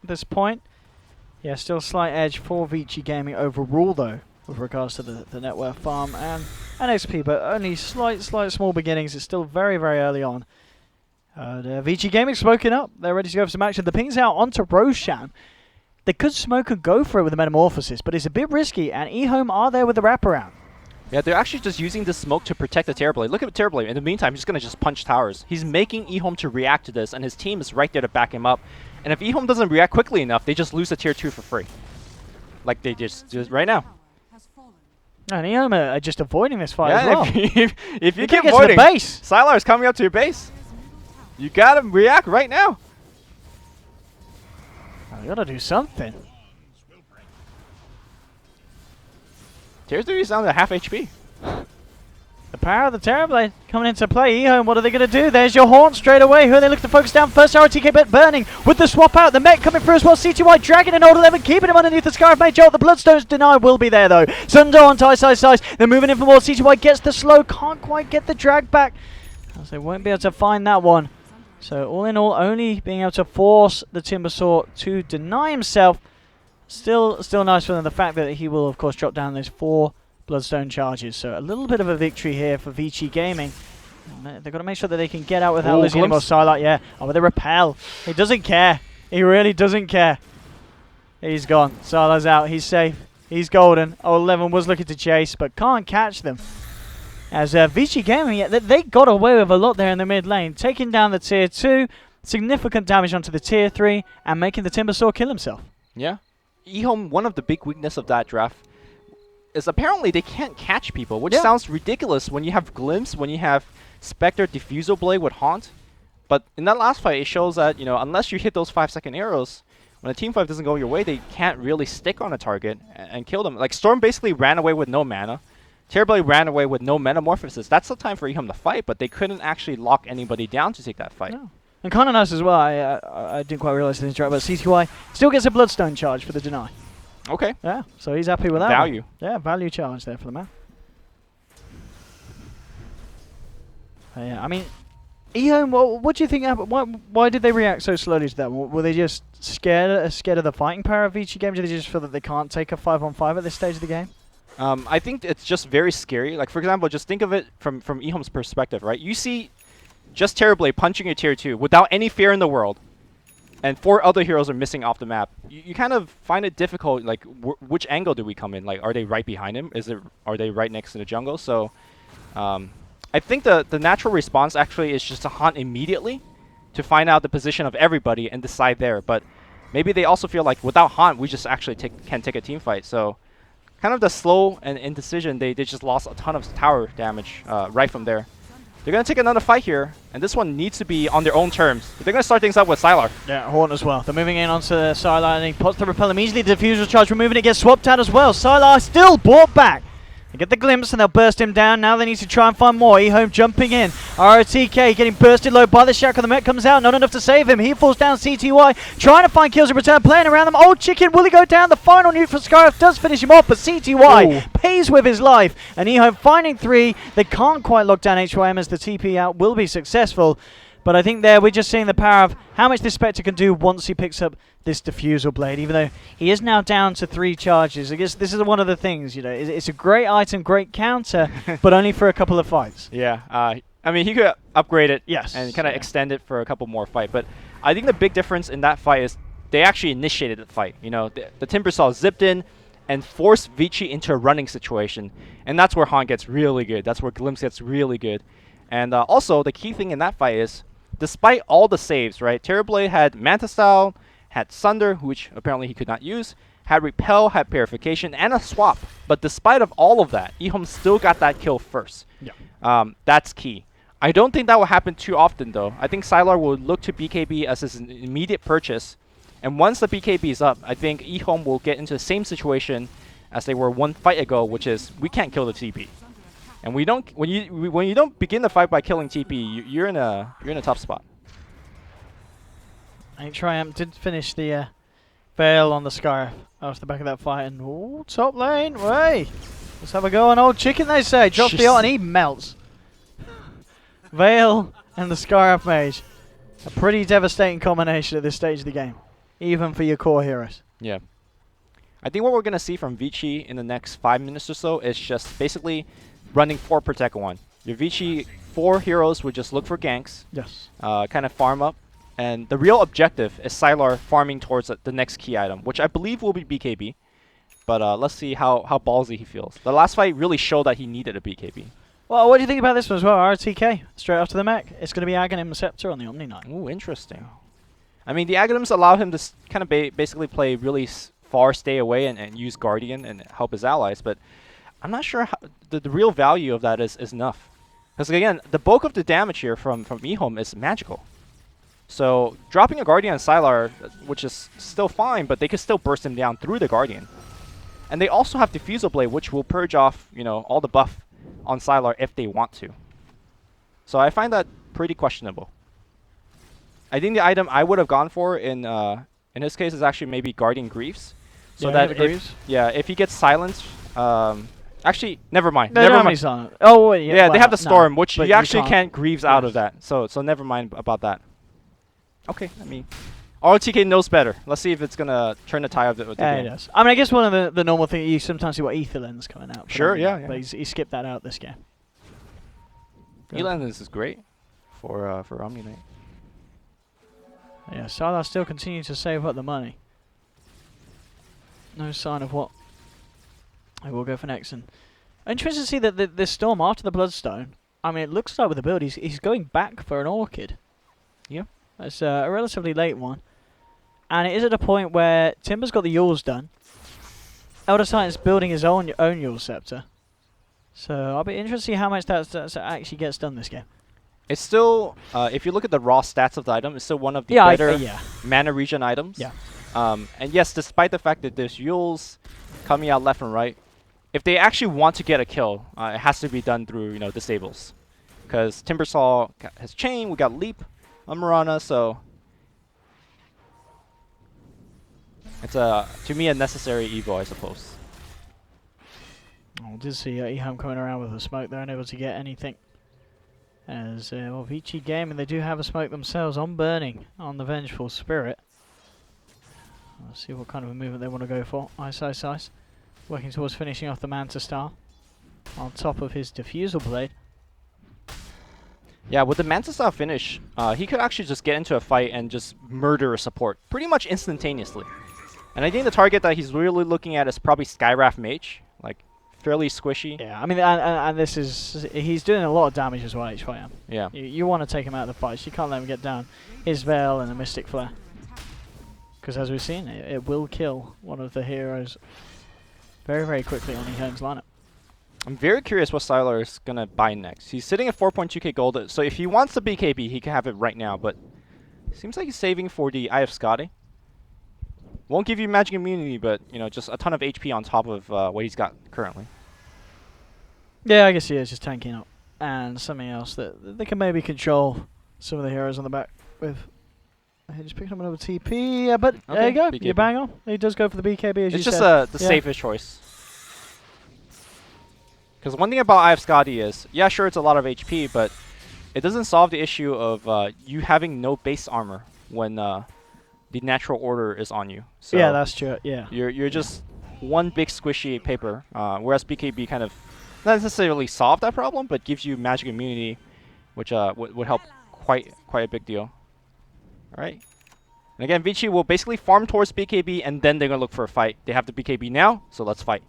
this point. Yeah, still a slight edge for VG Gaming overall, though, with regards to the net worth farm and XP, but only slight small beginnings. It's still very, very early on. VG Gaming smoking up. They're ready to go for some action. The ping's out onto Roshan. They could smoke and go for it with the Metamorphosis, but it's a bit risky, and EHOME are there with the wraparound. Yeah, they're actually just using this smoke to protect the Terrorblade. Look at Terrorblade. In the meantime, he's going to just punch towers. He's making EHOME to react to this, and his team is right there to back him up. And if EHOME doesn't react quickly enough, they just lose the tier 2 for free. Like they just do right now. And EHOME are just avoiding this fight as well. If you keep avoiding, Sylar is coming up to your base. You gotta react right now. Oh, you gotta do something. Tier 3 is down to half HP. The power of the Terrorblade coming into play. EHOME, what are they going to do? There's your Haunt straight away. Who are they looking to focus down? First RTK bit burning with the swap out. The mech coming through as well. CTY dragging an old 11, keeping him underneath the Scarf Mage Jolt. The Bloodstone's deny will be there though. Sundo on Ti6. They're moving in for more. CTY gets the slow. Can't quite get the drag back, as they won't be able to find that one. So all in all, only being able to force the Timbersaw to deny himself. Still nice for them. The fact that he will, of course, drop down those 4 Bloodstone charges. So a little bit of a victory here for VG Gaming. They've got to make sure that they can get out without losing any more Sylar. Yeah. Oh, but they repel. He doesn't care. He really doesn't care. He's gone. Sylar's out. He's safe. He's golden. Oh, 11 was looking to chase, but can't catch them. As VG Gaming, yeah, they got away with a lot there in the mid lane. Taking down the tier 2. Significant damage onto the tier 3. And making the Timbersaw kill himself. Yeah. EHOME, one of the big weaknesses of that draft is apparently they can't catch people, which sounds ridiculous when you have Glimpse, when you have Spectre Diffusal Blade with Haunt. But in that last fight, it shows that, you know, unless you hit those 5-second arrows, when a team fight doesn't go your way, they can't really stick on a target and kill them. Like, Storm basically ran away with no mana. Terrorblade ran away with no Metamorphosis. That's the time for EHOME to fight, but they couldn't actually lock anybody down to take that fight. No. And kind of nice as well, I didn't quite realize this, but CTY still gets a Bloodstone charge for the deny. Okay. Yeah, so he's happy with that. Value. Yeah, value charge there for the man. Yeah, I mean, EHOME, what do you think happened? Why did they react so slowly to that? Were they just scared of the fighting power of VG Games? Did they just feel that they can't take a 5-on-5 at this stage of the game? I think it's just very scary. Like, for example, just think of it from EHOME's perspective, right? You see just Terrorblade punching a tier 2 without any fear in the world, and 4 other heroes are missing off the map. You kind of find it difficult, like, which angle do we come in? Like, are they right behind him? Are they right next to the jungle? So, I think the natural response actually is just to hunt immediately to find out the position of everybody and decide there. But maybe they also feel like without hunt, we just actually can take a team fight. So, kind of the slow and indecision, they just lost a ton of tower damage right from there. They're going to take another fight here, and this one needs to be on their own terms. They're going to start things up with Sylar. Yeah, Horn as well. They're moving in onto Sylar, and he puts the repel immediately. The diffuser charge removing it, gets swapped out as well. Sylar still brought back. They get the glimpse, and they'll burst him down. Now they need to try and find more. EHOME jumping in. ROTK getting bursted low by the Shackle. The mech comes out, not enough to save him. He falls down. CTY trying to find kills in return, playing around them. Old Chicken, will he go down? The final nuke for Scarif does finish him off, but CTY pays with his life. And EHOME finding 3. They can't quite lock down HYM as the TP out will be successful. But I think there we're just seeing the power of how much this Spectre can do once he picks up this Diffusal Blade, even though he is now down to 3 charges. I guess this is one of the things, you know, it's a great item, great counter, but only for a couple of fights. Yeah, I mean, he could upgrade it and kind of extend it for a couple more fights. But I think the big difference in that fight is they actually initiated the fight. You know, the Timbersaw zipped in and forced Vici into a running situation. And that's where Han gets really good. That's where Glimpse gets really good. And also, the key thing in that fight is, despite all the saves, right? Terrorblade had Manta Style, had Sunder, which apparently he could not use, had Repel, had Purification, and a Swap. But despite of all of that, EHOME still got that kill first. Yeah. That's key. I don't think that will happen too often, though. I think Sylar will look to BKB as his immediate purchase. And once the BKB is up, I think EHOME will get into the same situation as they were one fight ago, which is we can't kill the TP. And we don't when you don't begin the fight by killing TP, you're in a tough spot. I think Triumph did finish the Veil on the Scarf off the back of that fight, and ooh, top lane, way. Let's have a go on Old Chicken, they say. Drops the ult and he melts. Veil and the Scarf Mage. A pretty devastating combination at this stage of the game, even for your core heroes. Yeah. I think what we're going to see from Vici in the next 5 minutes or so is just basically running 4 Protect 1. Your Vici 4 heroes would just look for ganks. Yes. Kind of farm up. And the real objective is Sylar farming towards the next key item, which I believe will be BKB. But let's see how ballsy he feels. The last fight really showed that he needed a BKB. Well, what do you think about this one as well? RTK, straight after the mech. It's going to be Aghanim Scepter on the Omni Knight. Ooh, interesting. I mean, the Aghanims allow him to kind of basically play really far, stay away, and use Guardian and help his allies. But I'm not sure how the real value of that is enough. Because, again, the bulk of the damage here from EHOME is magical. So dropping a Guardian on Sylar, which is still fine, but they could still burst him down through the Guardian. And they also have Diffusal Blade, which will purge off, you know, all the buff on Sylar if they want to. So I find that pretty questionable. I think the item I would have gone for in his case is actually maybe Guardian Greaves. So that if he gets silenced, actually never mind. Never mind. Oh wait, yeah, they have the Storm, which you actually can't Greaves out of that. So never mind about that. Okay, I mean, ROTK knows better. Let's see if it's going to turn the tide of the game. It does. I mean, I guess one of the normal things, you sometimes see what Ether Lens coming out. Sure, yeah. But he skipped that out this game. Lens is great for Omni Knight. Yeah, Sylar still continues to save up the money. No sign of what I will go for next. And interesting to see that the Storm after the Bloodstone, I mean, it looks like with the build, he's going back for an Orchid. Yeah. It's a relatively late one. And it is at a point where Timber's got the Yules done. Elder Titan's building his own Yule Scepter. So I'll be interested to see how much that actually gets done this game. It's still, if you look at the raw stats of the item, it's still one of the better mana regen items. Yeah. And yes, despite the fact that there's Yules coming out left and right, if they actually want to get a kill, it has to be done through, you know, disables. Because Timbersaw has Chain, we got Leap on Mirana, so it's to me a necessary Evo, I suppose. Oh, did see EHOME coming around with the smoke there, unable to get anything. As vg Gaming, they do have a smoke themselves on burning on the Vengeful Spirit. Let's see what kind of a movement they want to go for. Ice. Working towards finishing off the Manta Star on top of his Diffusal Blade. Yeah, with the Manta Star finish, he could actually just get into a fight and just murder a support pretty much instantaneously. And I think the target that he's really looking at is probably Skywrath Mage, like fairly squishy. Yeah, I mean, and this is, he's doing a lot of damage as well, HYM. Yeah. You want to take him out of the fight, you can't let him get down. His Veil and a Mystic Flare. Because as we've seen, it will kill one of the heroes very, very quickly on EHOME's lineup. I'm very curious what Sylar is going to buy next. He's sitting at 4.2k gold, so if he wants the BKB, he can have it right now, but it seems like he's saving for the Eye of Skadi. Won't give you magic immunity, but, you know, just a ton of HP on top of what he's got currently. Yeah, I guess he is just tanking up. And something else that they can maybe control some of the heroes on the back with. He just picked up another TP, but okay, there you go. BKB. You bang on. He does go for the BKB, as it's you just said. the safest choice. Because one thing about Eye of Skadi is, yeah, sure, it's a lot of HP, but it doesn't solve the issue of you having no base armor when the natural order is on you. So yeah, that's true. Yeah, you're just one big squishy paper, whereas BKB kind of not necessarily solve that problem, but gives you magic immunity, which would help quite a big deal. All right. And again, Vici will basically farm towards BKB, and then they're gonna look for a fight. They have the BKB now, so let's fight.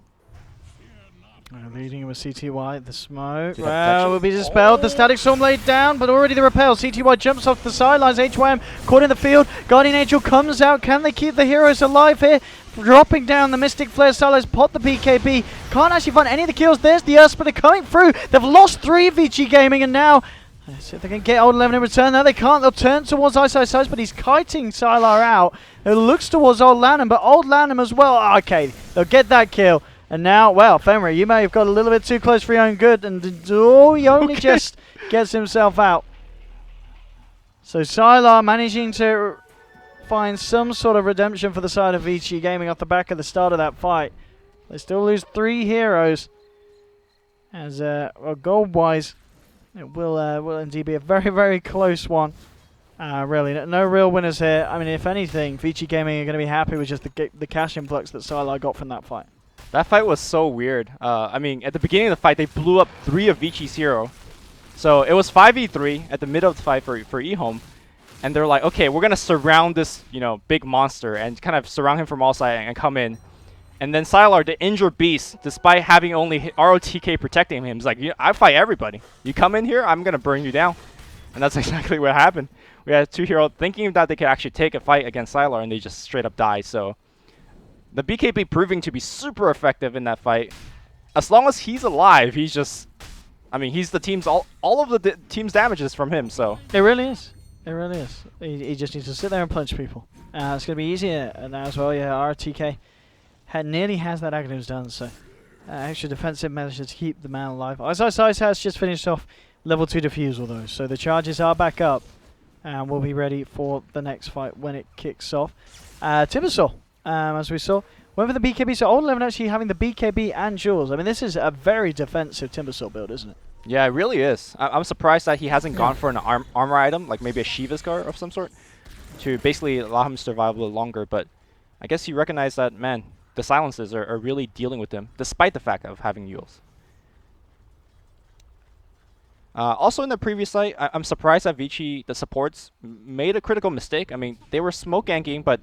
Leading with CTY, the smoke. Well, will be dispelled. The Static Storm laid down, but already the repel. CTY jumps off the sidelines. HYM caught in the field. Guardian Angel comes out. Can they keep the heroes alive here? Dropping down the Mystic Flare. Silos pot the BKB. Can't actually find any of the kills. There's the Earth Splitter coming through. They've lost 3 VG Gaming, and now let's see if they can get Old 11 in return. No, they can't. They'll turn towards Ice, but he's kiting Sylar out. It looks towards Old Lanham, but Old Lanham as well. Okay, they'll get that kill. And now, well, Fenrir, you may have got a little bit too close for your own good, and he only just gets himself out. So Sylar managing to find some sort of redemption for the side of VG Gaming off the back of the start of that fight. They still lose 3 heroes. As gold-wise, it will indeed be a very, very close one. Really, no real winners here. I mean, if anything, VG Gaming are going to be happy with just the cash influx that Sylar got from that fight. That fight was so weird. I mean, at the beginning of the fight, they blew up 3 of Vici's hero. So it was 5v3 at the middle of the fight for EHOME. And they're like, okay, we're going to surround this, you know, big monster and kind of surround him from all sides and come in. And then Sylar, the injured beast, despite having only ROTK protecting him, is like, I fight everybody. You come in here, I'm going to burn you down. And that's exactly what happened. We had 2 heroes thinking that they could actually take a fight against Sylar, and they just straight up died. So the BKB proving to be super effective in that fight. As long as he's alive, he's just, I mean, he's the team's, all of the team's damages from him, so. It really is. It really is. He just needs to sit there and punch people. It's going to be easier now as well. Yeah, RTK nearly has that Aghanim's done, so extra defensive measure to keep the man alive. Ice has just finished off level 2 Diffusal though, so the charges are back up and we'll be ready for the next fight when it kicks off. Timbersaw, as we saw, went for the BKB, so Old 11 actually having the BKB and Jules. I mean, this is a very defensive Timbersaw build, isn't it? Yeah, it really is. I'm surprised that he hasn't gone for an armor item, like maybe a Shiva Scar of some sort, to basically allow him to survive a little longer, but I guess he recognized that, man, the silences are really dealing with him, despite the fact of having Yules. Also in the previous fight, I'm surprised that Vici, the supports, made a critical mistake. I mean, they were smoke ganking, but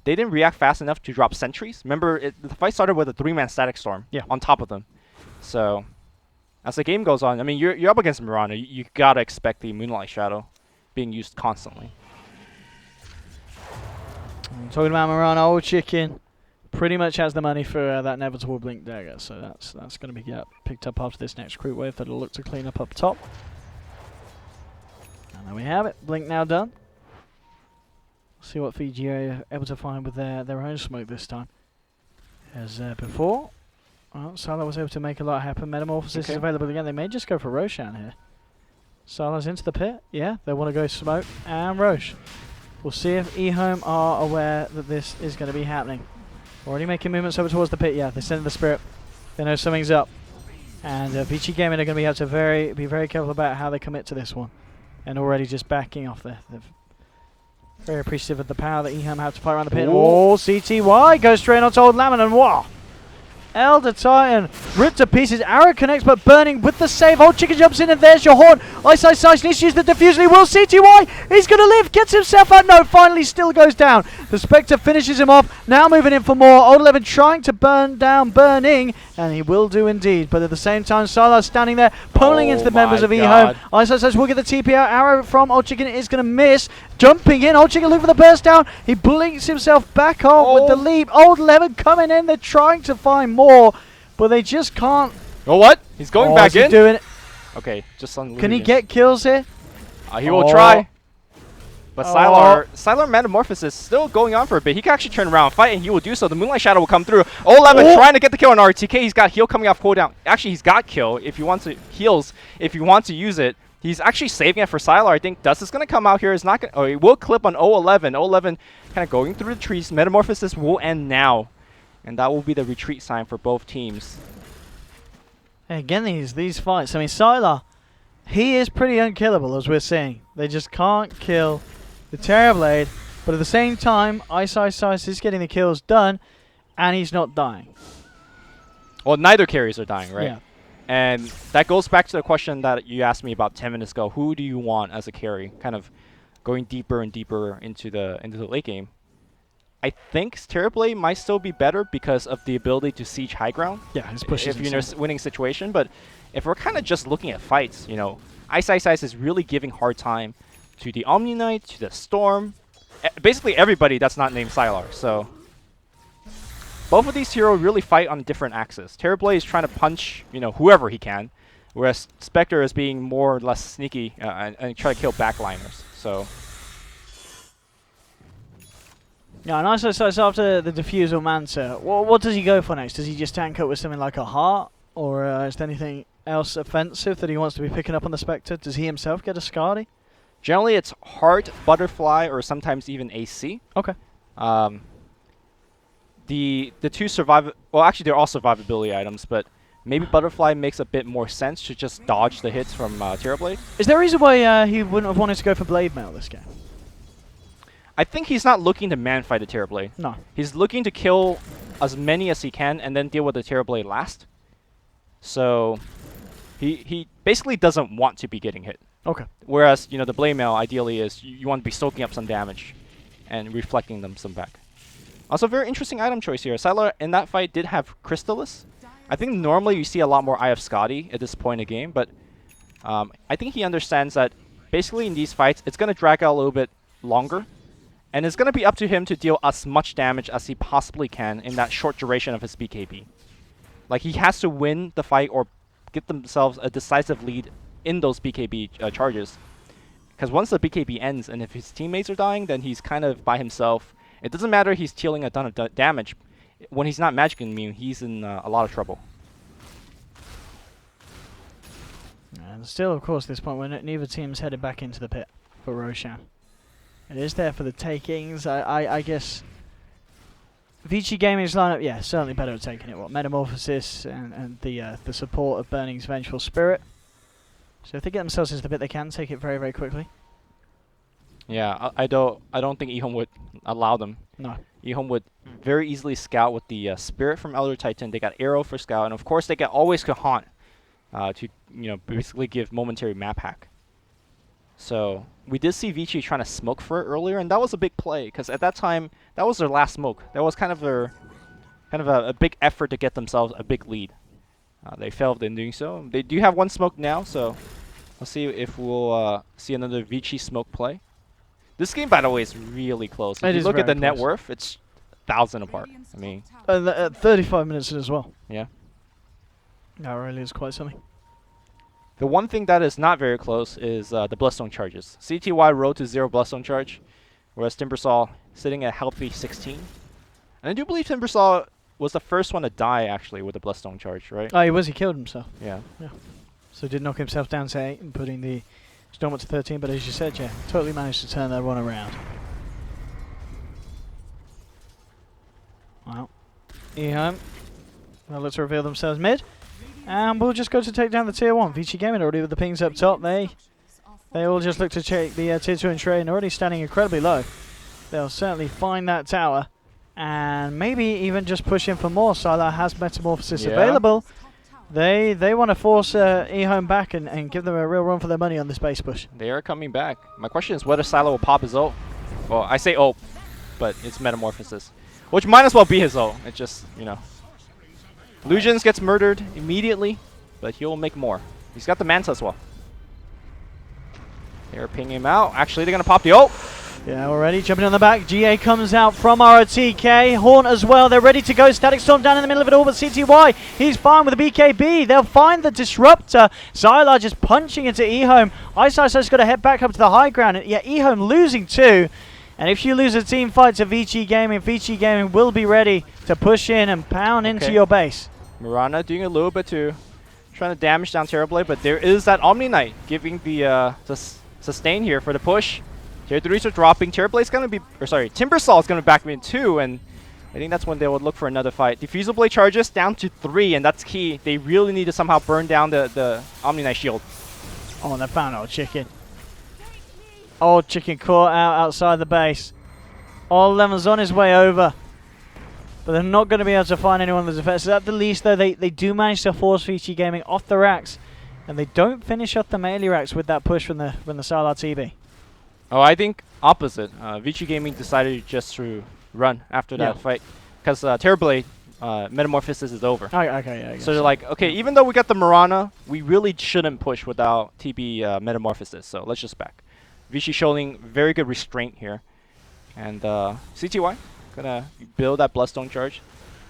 they didn't react fast enough to drop sentries. Remember, the fight started with a 3-man Static Storm on top of them. So as the game goes on, I mean, you're up against Mirana. You gotta expect the Moonlight Shadow being used constantly. Talking about Mirana, Old Chicken pretty much has the money for that inevitable Blink Dagger, so that's going to be picked up after this next creep wave that'll look to clean up top. And there we have it. Blink now done. See what VG are able to find with their own smoke this time. As before, well, Sylar was able to make a lot happen. Metamorphosis is available again. They may just go for Roshan here. Sylar's into the pit. Yeah, they want to go smoke and Rosh. We'll see if EHOME are aware that this is going to be happening. Already making movements over towards the pit. Yeah, they send the spirit. They know something's up. And vg Gaming are going to have to be very careful about how they commit to this one. And already just backing off there. They're very appreciative of the power that EHOME have to fight around the pit. Oh, CTY goes straight onto Old Lemon, and wow! Elder Titan ripped to pieces. Arrow connects, but Burning with the save. Old Chicken jumps in, and there's your horn. Ice needs to use the diffuser. He will. CTY, he's going to live. Gets himself out. No, finally still goes down. The Spectre finishes him off. Now moving in for more. Old 11 trying to burn down Burning, and he will do indeed. But at the same time, Sylar standing there, pulling into the members of EHOME. Ice will get the TP out. Arrow from Old Chicken is going to miss. Jumping in, Old Chicken looking for the burst down. He blinks himself back off with the leap. Old 11 coming in. They're trying to find more, but they just can't. Oh, what? He's going back in? Doing it? Okay, just on. Can he get kills here? He will try. But Sylar Metamorphosis still going on for a bit. He can actually turn around and fight, and he will do so. The Moonlight Shadow will come through. 11 trying to get the kill on RTK. He's got heal coming off cooldown. Actually, he's got kill if you want to heals. If you want to use it, he's actually saving it for Sylar. I think Dust is going to come out here. It's not going. Oh, he will clip on 011. 011 kind of going through the trees. Metamorphosis will end now, and that will be the retreat sign for both teams. Hey, again, these fights. I mean, Sylar, he is pretty unkillable, as we're seeing. They just can't kill the Terrorblade, but at the same time, Ice is getting the kills done, and he's not dying. Well, neither carries are dying, right? Yeah. And that goes back to the question that you asked me about 10 minutes ago. Who do you want as a carry? Kind of going deeper and deeper into the late game. I think Terrorblade might still be better because of the ability to siege high ground. Yeah, his push if you're in a winning situation. But if we're kind of just looking at fights, you know, Ice is really giving hard time to the Omni Knight, to the Storm, basically everybody that's not named Sylar. So both of these heroes really fight on a different axis. Terrorblade is trying to punch, you know, whoever he can, whereas Spectre is being more or less sneaky and try to kill backliners. So. Yeah, and Ice after the Diffusal Manta, what does he go for next? Does he just tank up with something like a Heart? Or is there anything else offensive that he wants to be picking up on the Spectre? Does he himself get a Skadi? Generally, it's Heart, Butterfly, or sometimes even AC. Okay. The two well, actually, they're all survivability items, but maybe Butterfly makes a bit more sense to just dodge the hits from Terrorblade. Is there a reason why he wouldn't have wanted to go for Blade Mail this game? I think he's not looking to man-fight the Terrorblade. No. He's looking to kill as many as he can and then deal with the Terrorblade last. So he basically doesn't want to be getting hit. Okay. Whereas, you know, the Blade Mail ideally is you want to be soaking up some damage and reflecting them some back. Also, very interesting item choice here. Sylar in that fight did have Crystallis. I think normally you see a lot more Eye of Skadi at this point in the game, but I think he understands that basically in these fights, it's going to drag out a little bit longer. And it's going to be up to him to deal as much damage as he possibly can in that short duration of his BKB. Like, he has to win the fight or get themselves a decisive lead in those BKB charges. Because once the BKB ends and if his teammates are dying, then he's kind of by himself. It doesn't matter if he's dealing a ton of damage. When he's not magic immune, he's in a lot of trouble. And still, of course, this point, when neither team's headed back into the pit for Roshan. It is there for the takings. I guess VG Gaming's lineup, yeah, certainly better at taking it. What, Metamorphosis and the support of Burning's Vengeful Spirit. So if they get themselves into the bit, they can take it very, very quickly. Yeah, I don't think EHOME would allow them. No. EHOME would very easily scout with the Spirit from Elder Titan. They got Arrow for scout, and of course they get always Haunt to, you know, basically give momentary map hack. So we did see Vici trying to smoke for it earlier, and that was a big play because at that time that was their last smoke. That was kind of a big effort to get themselves a big lead. They failed in doing so. They do have one smoke now, so let's see if we'll see another Vici smoke play. This game, by the way, is really close. If you look at the net worth, it's 1,000 apart. I mean, 35 minutes in as well. Yeah. That really is quite something. The one thing that is not very close is the Bloodstone charges. CTY rode to 0 Bloodstone charge, whereas Timbersaw sitting at healthy 16. And I do believe Timbersaw was the first one to die, actually, with the Bloodstone charge, right? Oh, he was. He killed himself. Yeah. So did knock himself down to 8 and putting the Storm to 13, but as you said, yeah, totally managed to turn that one around. Wow. EHOME. Well, let's reveal themselves mid. And we'll just go to take down the tier 1. VG Gaming already with the pings up top. They all just look to check the tier 2 and trade, and already standing incredibly low. They'll certainly find that tower and maybe even just push in for more. Sylar has Metamorphosis available. They want to force EHOME back and give them a real run for their money on this base push. They are coming back. My question is whether Sylar will pop his ult. Well, I say ult, but it's Metamorphosis, which might as well be his ult. It just, you know. Illusions gets murdered immediately, but he'll make more. He's got the Manta as well. They're pinging him out. Actually, they're going to pop the ult. Yeah, already jumping on the back. GA comes out from ROTK. Horn as well. They're ready to go. Static Storm down in the middle of it all, but CTY, he's fine with the BKB. They'll find the Disruptor. Sylar just punching into EHOME. ig.vi's got to head back up to the high ground. And yeah, EHOME losing 2. And if you lose a team fight to VG Gaming will be ready to push in and pound into your base. Mirana doing a little bit too. Trying to damage down Terrorblade, but there is that Omni Knight giving the sustain here for the push. Tier 3s are dropping. Terrorblade's going to be, or sorry, Timbersaw is going to back me in 2, and I think that's when they would look for another fight. Diffusal Blade charges down to 3, and that's key. They really need to somehow burn down the Omni Knight shield. Oh, and they found Old Chicken. Old Chicken caught outside the base. All Lemon's on his way over, but they're not going to be able to find anyone in the defense. At the least, though, they do manage to force VG Gaming off the racks, and they don't finish off the melee racks with that push from the Sylar TB. Oh, I think opposite. VG Gaming decided just to run after that fight because Terrorblade Metamorphosis is over. Okay, yeah. So they're like, okay, even though we got the Mirana, we really shouldn't push without TB Metamorphosis. So let's just back. VG showing very good restraint here, and CTY gonna build that Bloodstone charge.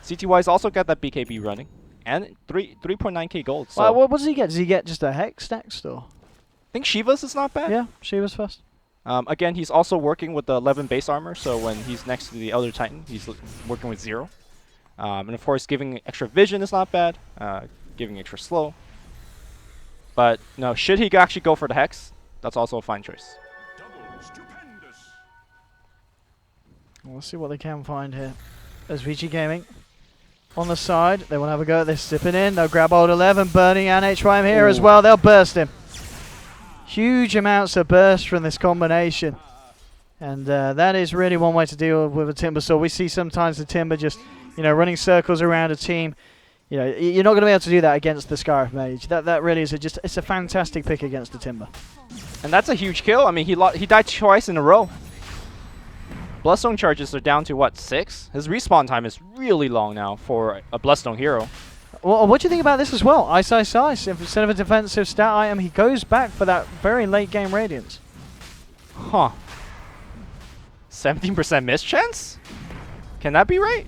CTY's also got that BKB running, and 3.9k gold. So what does he get? Does he get just a Hex next, or? I think Shiva's is not bad. Yeah, Shiva's first. Again, he's also working with the 11 base armor, so when he's next to the other Titan, he's working with 0. And of course, giving extra vision is not bad, giving extra slow. But no, should he actually go for the Hex, that's also a fine choice. We'll see what they can find here. There's VG Gaming on the side. They want to have a go at this, zipping in. They'll grab old 11, burning and HYM here as well. They'll burst him. Huge amounts of burst from this combination, and that is really one way to deal with a Timber. So we see sometimes the Timber just, running circles around a team. You're not going to be able to do that against the Scarif Mage. That really is it's a fantastic pick against the Timber. And that's a huge kill. I mean, he died twice in a row. Bloodstone charges are down to what, 6? His respawn time is really long now for a Bloodstone hero. Well, what do you think about this as well? Ice. Instead of a defensive stat item, he goes back for that very late game Radiance. Huh. 17% miss chance? Can that be right?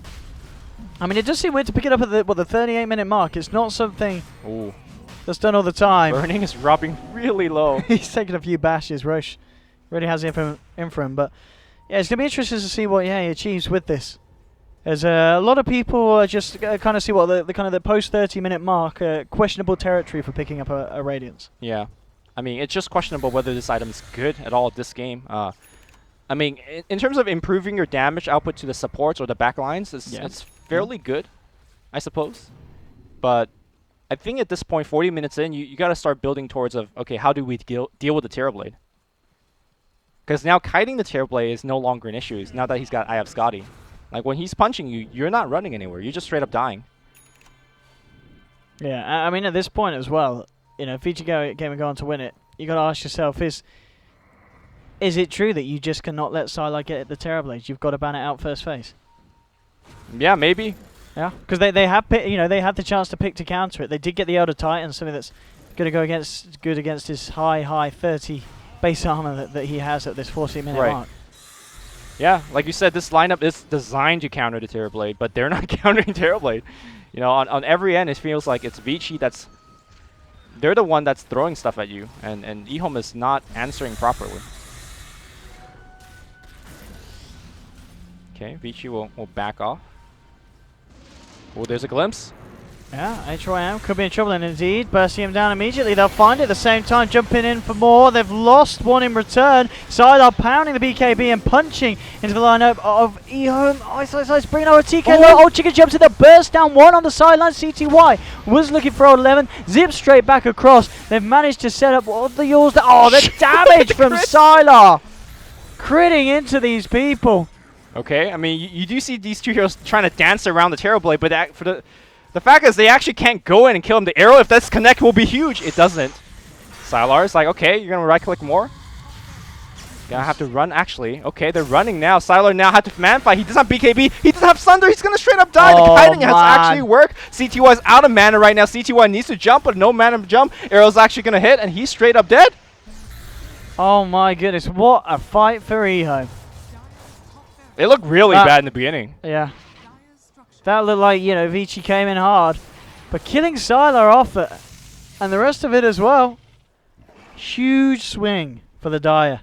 I mean, it does seem weird to pick it up at the 38-minute mark. It's not something that's done all the time. Burning is dropping really low. He's taken a few bashes. Roche really has it in for him. But yeah, it's going to be interesting to see what he achieves with this. As a lot of people just kind of see what the kind of the post 30-minute mark, questionable territory for picking up a Radiance. Yeah, I mean, it's just questionable whether this item is good at all this game. I mean, in terms of improving your damage output to the supports or the back lines, it's fairly good, I suppose. But I think at this point, 40 minutes in, you got to start building towards okay, how do we deal with the Terrorblade? Because now kiting the Terrorblade is no longer an issue. Now that he's got Eye of Scotty. Like, when he's punching you, you're not running anywhere. You're just straight up dying. Yeah, I mean, at this point as well, if VG Gaming go on to win it, you got to ask yourself, is it true that you just cannot let Sylar get at the Terrorblade? You've got to ban it out first phase. Yeah, maybe. Yeah, because they had the chance to pick to counter it. They did get the Elder Titan, something that's going to go against his high 30 base armor that he has at this 40-minute mark. Yeah, like you said, this lineup is designed to counter the Terrorblade, but they're not countering Terrorblade. On every end, it feels like it's Vici they're the one that's throwing stuff at you, and EHOME is not answering properly. Okay, Vici will back off. Oh, there's a glimpse. Yeah, HYM could be in trouble, and indeed, bursting him down immediately. They'll find it at the same time, jumping in for more. They've lost one in return. Sylar pounding the BKB and punching into the lineup of EHOME. Ice, bringing over TK. Old Chicken jumps in the burst down one on the sideline. CTY was looking for old 11. Zips straight back across. They've managed to set up all the yaws. Oh, the damage from Sylar. Critting into these people. Okay, I mean, you do see these two heroes trying to dance around the Terrorblade, but for the fact is they actually can't go in and kill him. The arrow, if that's connect, will be huge. It doesn't. Sylar's like, okay, you're going to right-click more? Gonna have to run, actually. Okay, they're running now. Sylar now had to man fight. He doesn't have BKB. He doesn't have Sunder. He's going to straight up die. The kiting has actually worked. CTY's out of mana right now. CTY needs to jump, but no mana to jump. Arrow's actually going to hit, and he's straight up dead. Oh my goodness, what a fight for EHOME. They look really bad in the beginning. Yeah. That looked like, you know, Vici came in hard. But killing Sylar off it, and the rest of it as well. Huge swing for the Dire.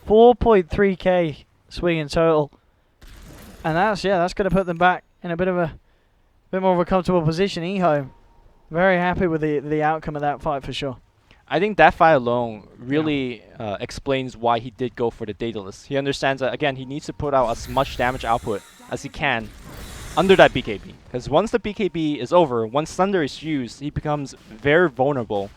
4.3k swing in total. And that's going to put them back in a bit more of a comfortable position. EHOME, very happy with the outcome of that fight for sure. I think that fight alone really explains why he did go for the Daedalus. He understands that, again, he needs to put out as much damage output as he can under that BKB. Because once the BKB is over, once Thunder is used, he becomes very vulnerable.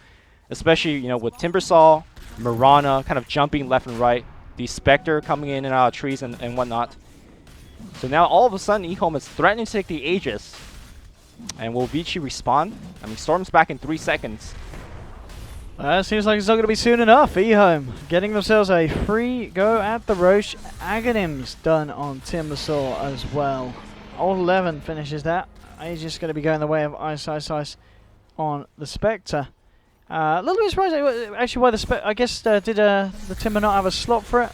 Especially, you know, with Timbersaw, Mirana kind of jumping left and right, the Spectre coming in and out of trees and whatnot. So now all of a sudden, EHOME is threatening to take the Aegis. And will Vici respawn? I mean, Storm's back in 3 seconds. Seems like it's not going to be soon enough. EHOME getting themselves a free go at the Roche. Aghanim's done on Timbersaw as well. Old 11 finishes that. He's just going to be going the way of Ice on the Spectre. A little bit surprised actually why the Spectre. I guess did the Timber not have a slot for it?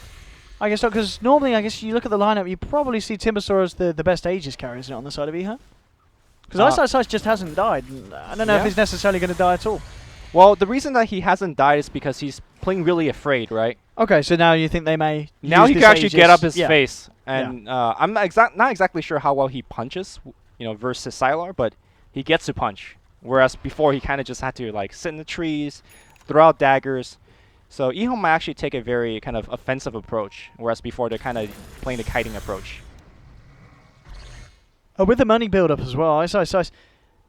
I guess not, because normally I guess you look at the lineup, you probably see Timbersaw as the best Aegis carry, isn't it, on the side of EHOME? Because Ice just hasn't died. I don't know if he's necessarily going to die at all. Well, the reason that he hasn't died is because he's playing really afraid, right? Okay, so now you think they may now use he this can actually Aegis. get up his face, and I'm not exactly sure how well he punches, you know, versus Sylar, but he gets to punch. Whereas before he kind of just had to like sit in the trees, throw out daggers. So EHOME might actually take a very kind of offensive approach, whereas before they're kind of playing the kiting approach. With the money build-up as well, Ice.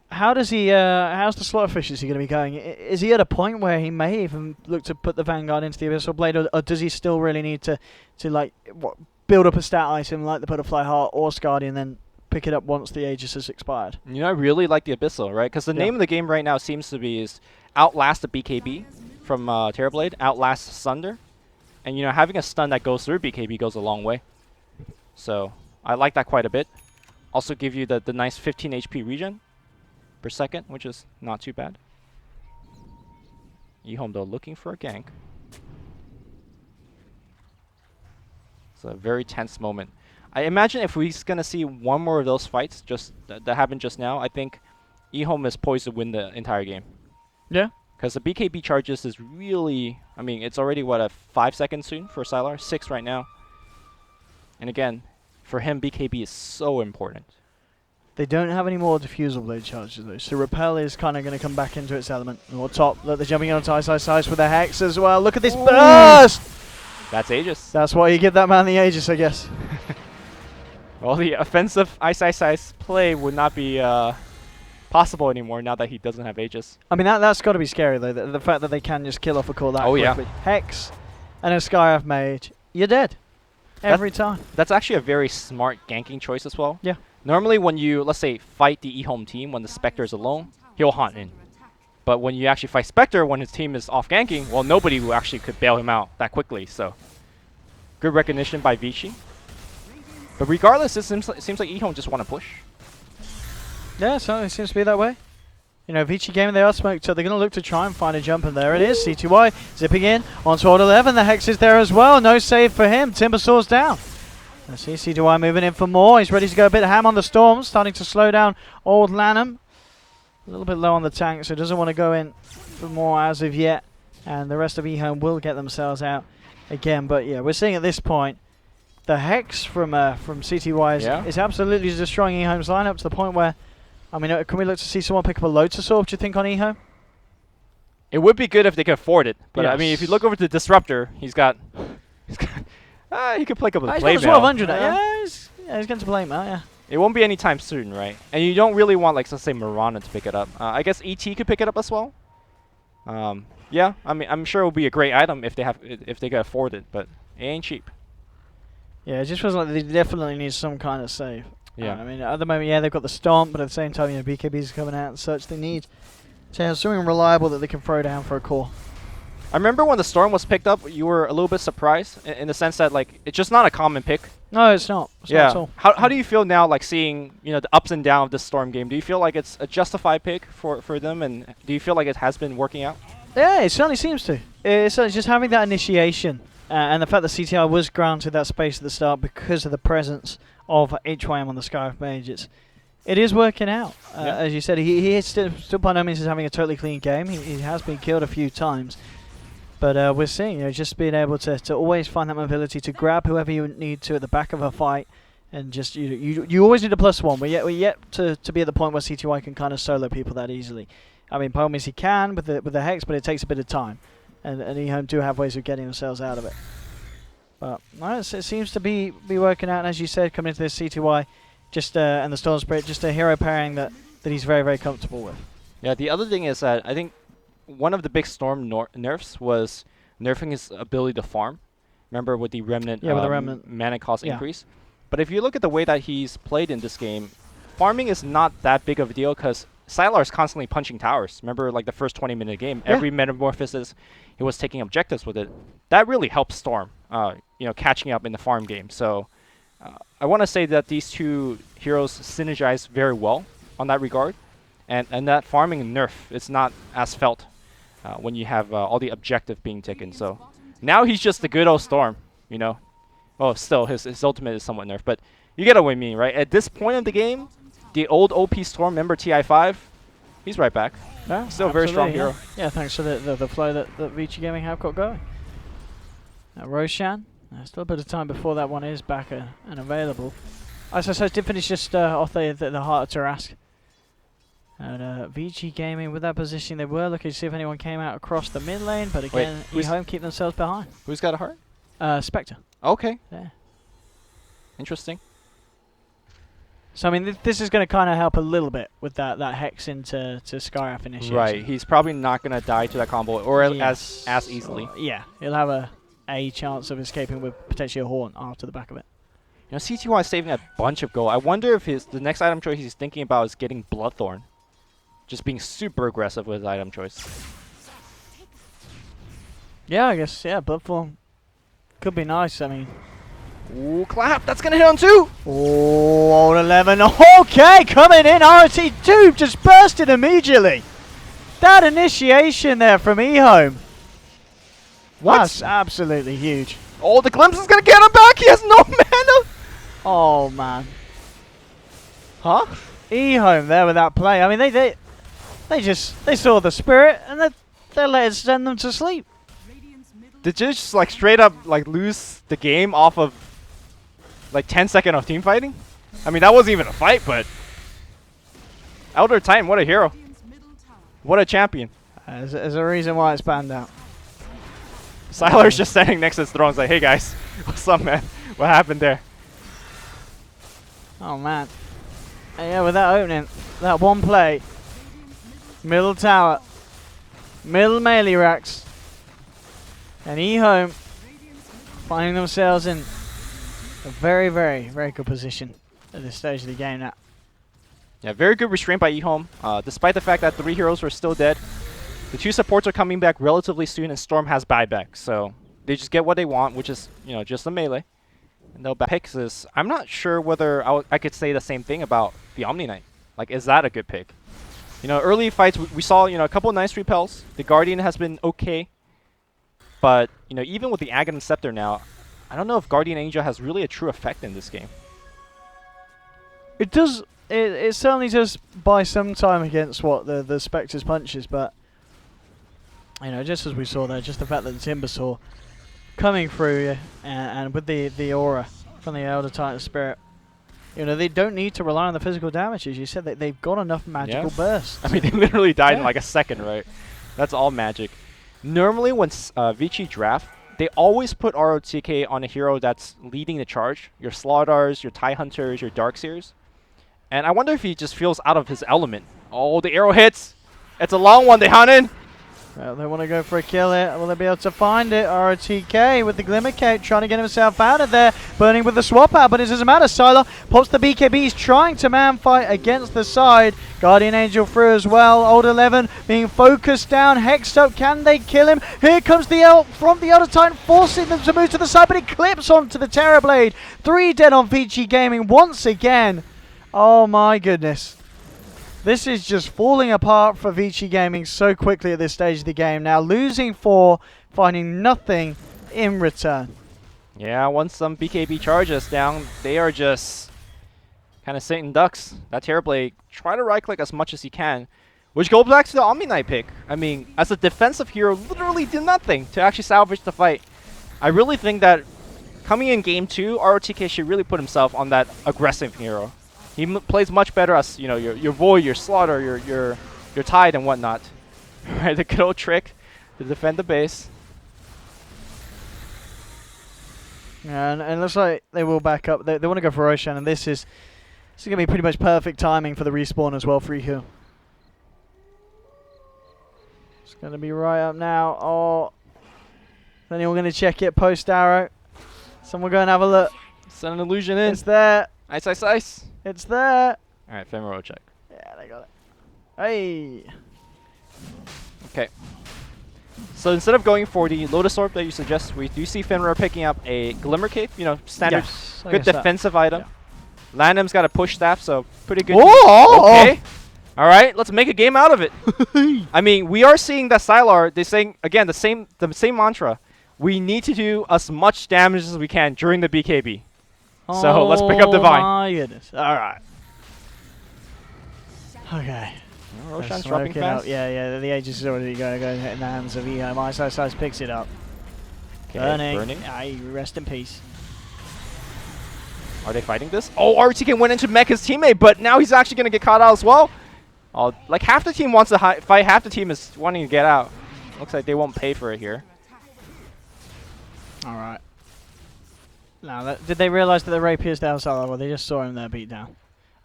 How does he? How's the slot efficiency going to be going? Is he at a point where he may even look to put the Vanguard into the Abyssal Blade, or does he still really need to like build up a stat item like the Butterfly Heart or Scardian, then pick it up once the Aegis has expired? You know, I really like the Abyssal, right? Because the name of the game right now seems to be is outlast the BKB from Terrorblade, outlast Sunder, and you know, having a stun that goes through BKB goes a long way. So I like that quite a bit. Also give you the nice 15 HP regen per second, which is not too bad. EHOME though looking for a gank. It's a very tense moment. I imagine if we're gonna see one more of those fights just that happened just now, I think EHOME is poised to win the entire game. Yeah. Because the BKB charges is really, I mean, it's already what, a 5 seconds soon for Sylar, 6 right now. And again, for him, BKB is so important. They don't have any more diffusal blade charges though, so Repel is kind of going to come back into its element. Or top, look, they're jumping on Ice with the Hex as well. Look at this burst! That's Aegis. That's why you give that man the Aegis, I guess. Well, the offensive Ice play would not be possible anymore now that he doesn't have Aegis. I mean, that's got to be scary though, the fact that they can just kill off a core that quickly. Yeah. Hex and a Skyrath Mage, you're dead. Every time. That's actually a very smart ganking choice as well. Yeah. Normally when you, let's say, fight the EHOME team when the Spectre is alone, he'll haunt in. But when you actually fight Spectre when his team is off ganking, well, nobody who actually could bail him out that quickly. So, good recognition by Vici. But regardless, it seems like EHOME just want to push. Yeah, so it seems to be that way. You know, Vici game, they are smoked, so they're going to look to try and find a jump, and there it is. CTY zipping in onto Old 11. The Hex is there as well. No save for him. Timbersaw's down. Let's see CTY moving in for more. He's ready to go a bit ham on the Storm, starting to slow down Old Lanham. A little bit low on the tank, so doesn't want to go in for more as of yet. And the rest of EHOME will get themselves out again. But yeah, we're seeing at this point, the Hex from CTY is absolutely destroying EHOME's lineup to the point where I mean, can we look to see someone pick up a Lotus Orb, do you think, on EHOME? It would be good if they could afford it, but yes. I mean, if you look over to Disruptor, he could pick up a play he's got 1200. Yeah, he's getting to play mail, yeah. It won't be anytime soon, right? And you don't really want, like, let's say, Mirana to pick it up. I guess ET could pick it up as well. Yeah, I mean, I'm sure it will be a great item if they can afford it, but it ain't cheap. Yeah, it just feels like they definitely need some kind of save. Yeah. I mean, at the moment, yeah, they've got the Stomp, but at the same time, you know, BKBs are coming out and such. They need to have something reliable that they can throw down for a core. I remember when the Storm was picked up, you were a little bit surprised in the sense that, like, it's just not a common pick. No, it's not. It's not at all. How do you feel now, like, seeing, you know, the ups and downs of this Storm game? Do you feel like it's a justified pick for them, and do you feel like it has been working out? Yeah, it certainly seems to. It's just having that initiation and the fact that CTI was granted that space at the start because of the presence of HYM on the Scarif Mage. It is working out. As you said, he is still by no means is having a totally clean game. He has been killed a few times. But we're seeing, you know, just being able to always find that mobility to grab whoever you need to at the back of a fight, and just you always need a +1. We're yet to be at the point where CTY can kind of solo people that easily. I mean, by all means he can with the Hex, but it takes a bit of time, and EHOME do have ways of getting themselves out of it. But no, it seems to be working out, and as you said, coming into this CTY, just and the Storm Spirit, just a hero pairing that he's very, very comfortable with. Yeah, the other thing is that I think one of the big Storm nerfs was nerfing his ability to farm. Remember with the Remnant, with the Remnant mana cost increase? But if you look at the way that he's played in this game, farming is not that big of a deal because Sylar is constantly punching towers. Remember, like the first 20-minute game, every Metamorphosis, he was taking objectives with it. That really helps Storm, you know, catching up in the farm game. So I want to say that these two heroes synergize very well on that regard. And that farming nerf is not as felt when you have all the objective being taken. So now he's just the good old Storm, you know. Oh, still, his ultimate is somewhat nerfed. But you get what I mean, right? At this point of the game, the old OP Storm, member Ti6, he's right back. Yeah, still a very strong hero. Yeah, thanks to the flow that VG Gaming have got going. Roshan, still a bit of time before that one is back and available. As I said, did finish just off the heart of Tarask. And VG Gaming with that position, they were looking to see if anyone came out across the mid lane, but again, EHOME keep themselves behind. Who's got a heart? Spectre. Okay. Yeah. Interesting. So I mean, this is going to kind of help a little bit with that Hex into Skyrath initiation. Right. He's probably not going to die to that combo, or as easily. Yeah, he'll have a chance of escaping with potentially a Horn after the back of it. You know, CTY is saving a bunch of gold. I wonder if the next item choice he's thinking about is getting Bloodthorn. Just being super aggressive with his item choice. Yeah, I guess, yeah, Bloodthorn could be nice, I mean. Ooh, clap! That's gonna hit on two! Oh, old 11. Okay, coming in, RT2 just bursted immediately. That initiation there from EHOME. That's absolutely huge. Oh, the glimpse is gonna get him back! He has no mana! Oh, man. Huh? EHOME there with that play. I mean, they saw the spirit and they let it send them to sleep. Did you just like straight up like lose the game off of like 10 seconds of team fighting? I mean, that wasn't even a fight, but Elder Titan, what a hero. What a champion. There's a reason why it's banned out. Sylar's just standing next to his throne. He's like, hey guys, what's up, man? What happened there? Oh, man. Yeah, with that opening, that one play, middle tower, middle melee racks, and EHOME finding themselves in a very, very, very good position at this stage of the game now. Yeah, very good restraint by EHOME. Despite the fact that 3 heroes were still dead, the 2 supports are coming back relatively soon, and Storm has buyback, so they just get what they want, which is, you know, just the melee. And they'll pick this. I'm not sure whether I could say the same thing about the Omni Knight. Like, is that a good pick? You know, early fights we saw, you know, a couple of nice repels. The Guardian has been okay, but you know, even with the Aghanim Scepter now, I don't know if Guardian Angel has really a true effect in this game. It does. It certainly does buy some time against what the Spectre's punches, but you know, just as we saw there, just the fact that the Timbersaw coming through and with the aura from the Elder Titan Spirit, You know, they don't need to rely on the physical damage. As you said, they've got enough magical bursts. I mean, they literally died in like a second, right? That's all magic. Normally, when VG draft, they always put ROTK on a hero that's leading the charge. Your Slaughters, your TIE Hunters, your Darkseers. And I wonder if he just feels out of his element. Oh, the arrow hits. It's a long one. They hunt in. Well, they want to go for a kill here. Will they be able to find it? ROTK with the Glimmer Cape trying to get himself out of there. Burning with the swap out, but it doesn't matter. Sylar pops the BKB. He's trying to man fight against the side. Guardian Angel through as well. Old 11 being focused down. Hexed up. Can they kill him? Here comes the Elk from the Elder Titan, forcing them to move to the side, but it clips onto the Terrorblade. 3 dead on VG Gaming once again. Oh my goodness. This is just falling apart for VG Gaming so quickly at this stage of the game. Now losing 4, finding nothing in return. Yeah, once some BKB charges down, they are just kind of sitting ducks. That Terrorblade, try to right-click as much as he can, which goes back to the Omni Knight pick. I mean, as a defensive hero, literally did nothing to actually salvage the fight. I really think that coming in game 2, ROTK should really put himself on that aggressive hero. He plays much better as, you know, your Void, your Slaughter, your Tide and whatnot. Right, the good old trick to defend the base. And it looks like they will back up. They want to go for Roshan, and this is going to be pretty much perfect timing for the respawn as well for EHOME. It's going to be right up now. Oh, then we're going to check it post arrow. Someone go and have a look. Send an illusion in. It's there. Ice, ice, ice. It's there. Alright, Fenrir check. Yeah, they got it. Hey. Okay. So instead of going for the Lotus Orb that you suggest, we do see Fenrir picking up a Glimmer Cape, you know, standard good defensive item. Yeah. Landham's got a push staff, so pretty good. Whoa! Okay. Alright, let's make a game out of it. I mean, we are seeing that Sylar, they're saying, again, the same mantra. We need to do as much damage as we can during the BKB. So let's pick up the Vine. Oh my goodness. Alright. Okay. Roshan's dropping fast. Yeah, the Aegis is already going to hit in the hands of EHOME. Ice picks it up. Okay, burning. Aye, rest in peace. Are they fighting this? Oh, RTK went into mech his teammate, but now he's actually going to get caught out as well. Oh, like half the team wants to fight, half the team is wanting to get out. Looks like they won't pay for it here. Alright. Now, did they realize that the Rapier's down solo? Well, they just saw him there beat down.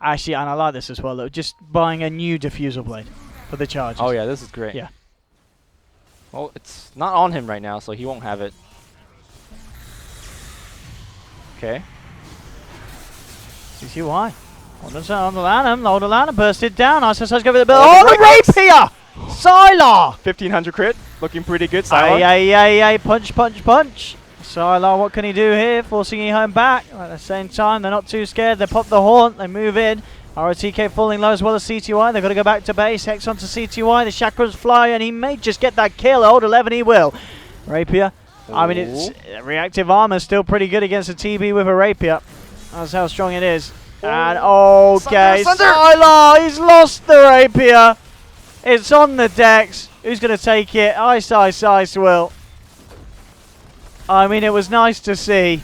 Actually, and I like this as well, though, just buying a new diffusal blade for the charges. Oh yeah, this is great. Yeah. Well, it's not on him right now, so he won't have it. Okay. CCY. On the Lanham. The Lanham bursted down. Ice go for the bill. Oh, the Rapier! Sylar! 1500 crit. Looking pretty good, Sylar. Aye. Punch. Sylar, what can he do here? Forcing EHOME back. At the same time, they're not too scared. They pop the Haunt. They move in. ROTK falling low as well as CTY. They've got to go back to base. Hex onto CTY. The chakras fly, and he may just get that kill. Old 11, he will. Rapier. Ooh. I mean, it's reactive armor still pretty good against a TB with a Rapier. That's how strong it is. Ooh. And okay, Sylar, he's lost the Rapier. It's on the decks. Who's going to take it? Ice will. I mean, it was nice to see,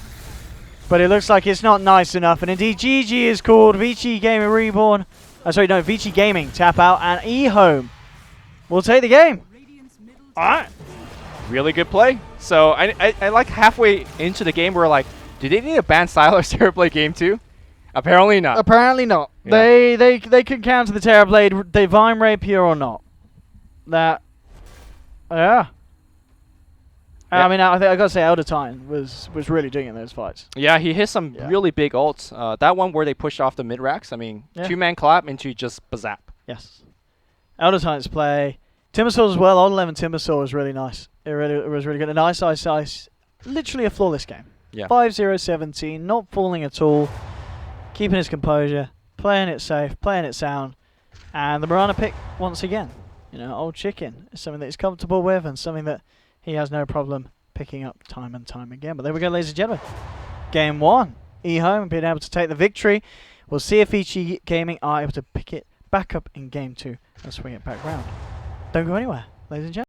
but it looks like it's not nice enough. And indeed, GG is called. vg.reborn. vg Gaming tap out, and EHOME will take the game. Alright. Really good play. So I like halfway into the game, we're like, do they need to ban Sylar's Terrorblade game 2? Apparently not. Apparently not. Yeah. They could counter the Terrorblade, Divine Rapier or not. Yeah. I mean, I think I gotta say, Elder Titan was really doing it in those fights. Yeah, he hit some really big ults. That one where they pushed off the mid racks. I mean, 2-man clap into just bazap. Yes. Elder Titan's play. Timbersaw as well. Old 11 Timbersaw was really nice. It was really good. And Ice. Literally a flawless game. Yeah. 5-0-17. Not falling at all. Keeping his composure. Playing it safe. Playing it sound. And the Mirana pick once again. You know, old chicken is something that he's comfortable with and something that he has no problem picking up time and time again. But there we go, ladies and gentlemen. Game 1. EHOME being able to take the victory. We'll see if VG Gaming are able to pick it back up in Game 2 and swing it back round. Don't go anywhere, ladies and gentlemen.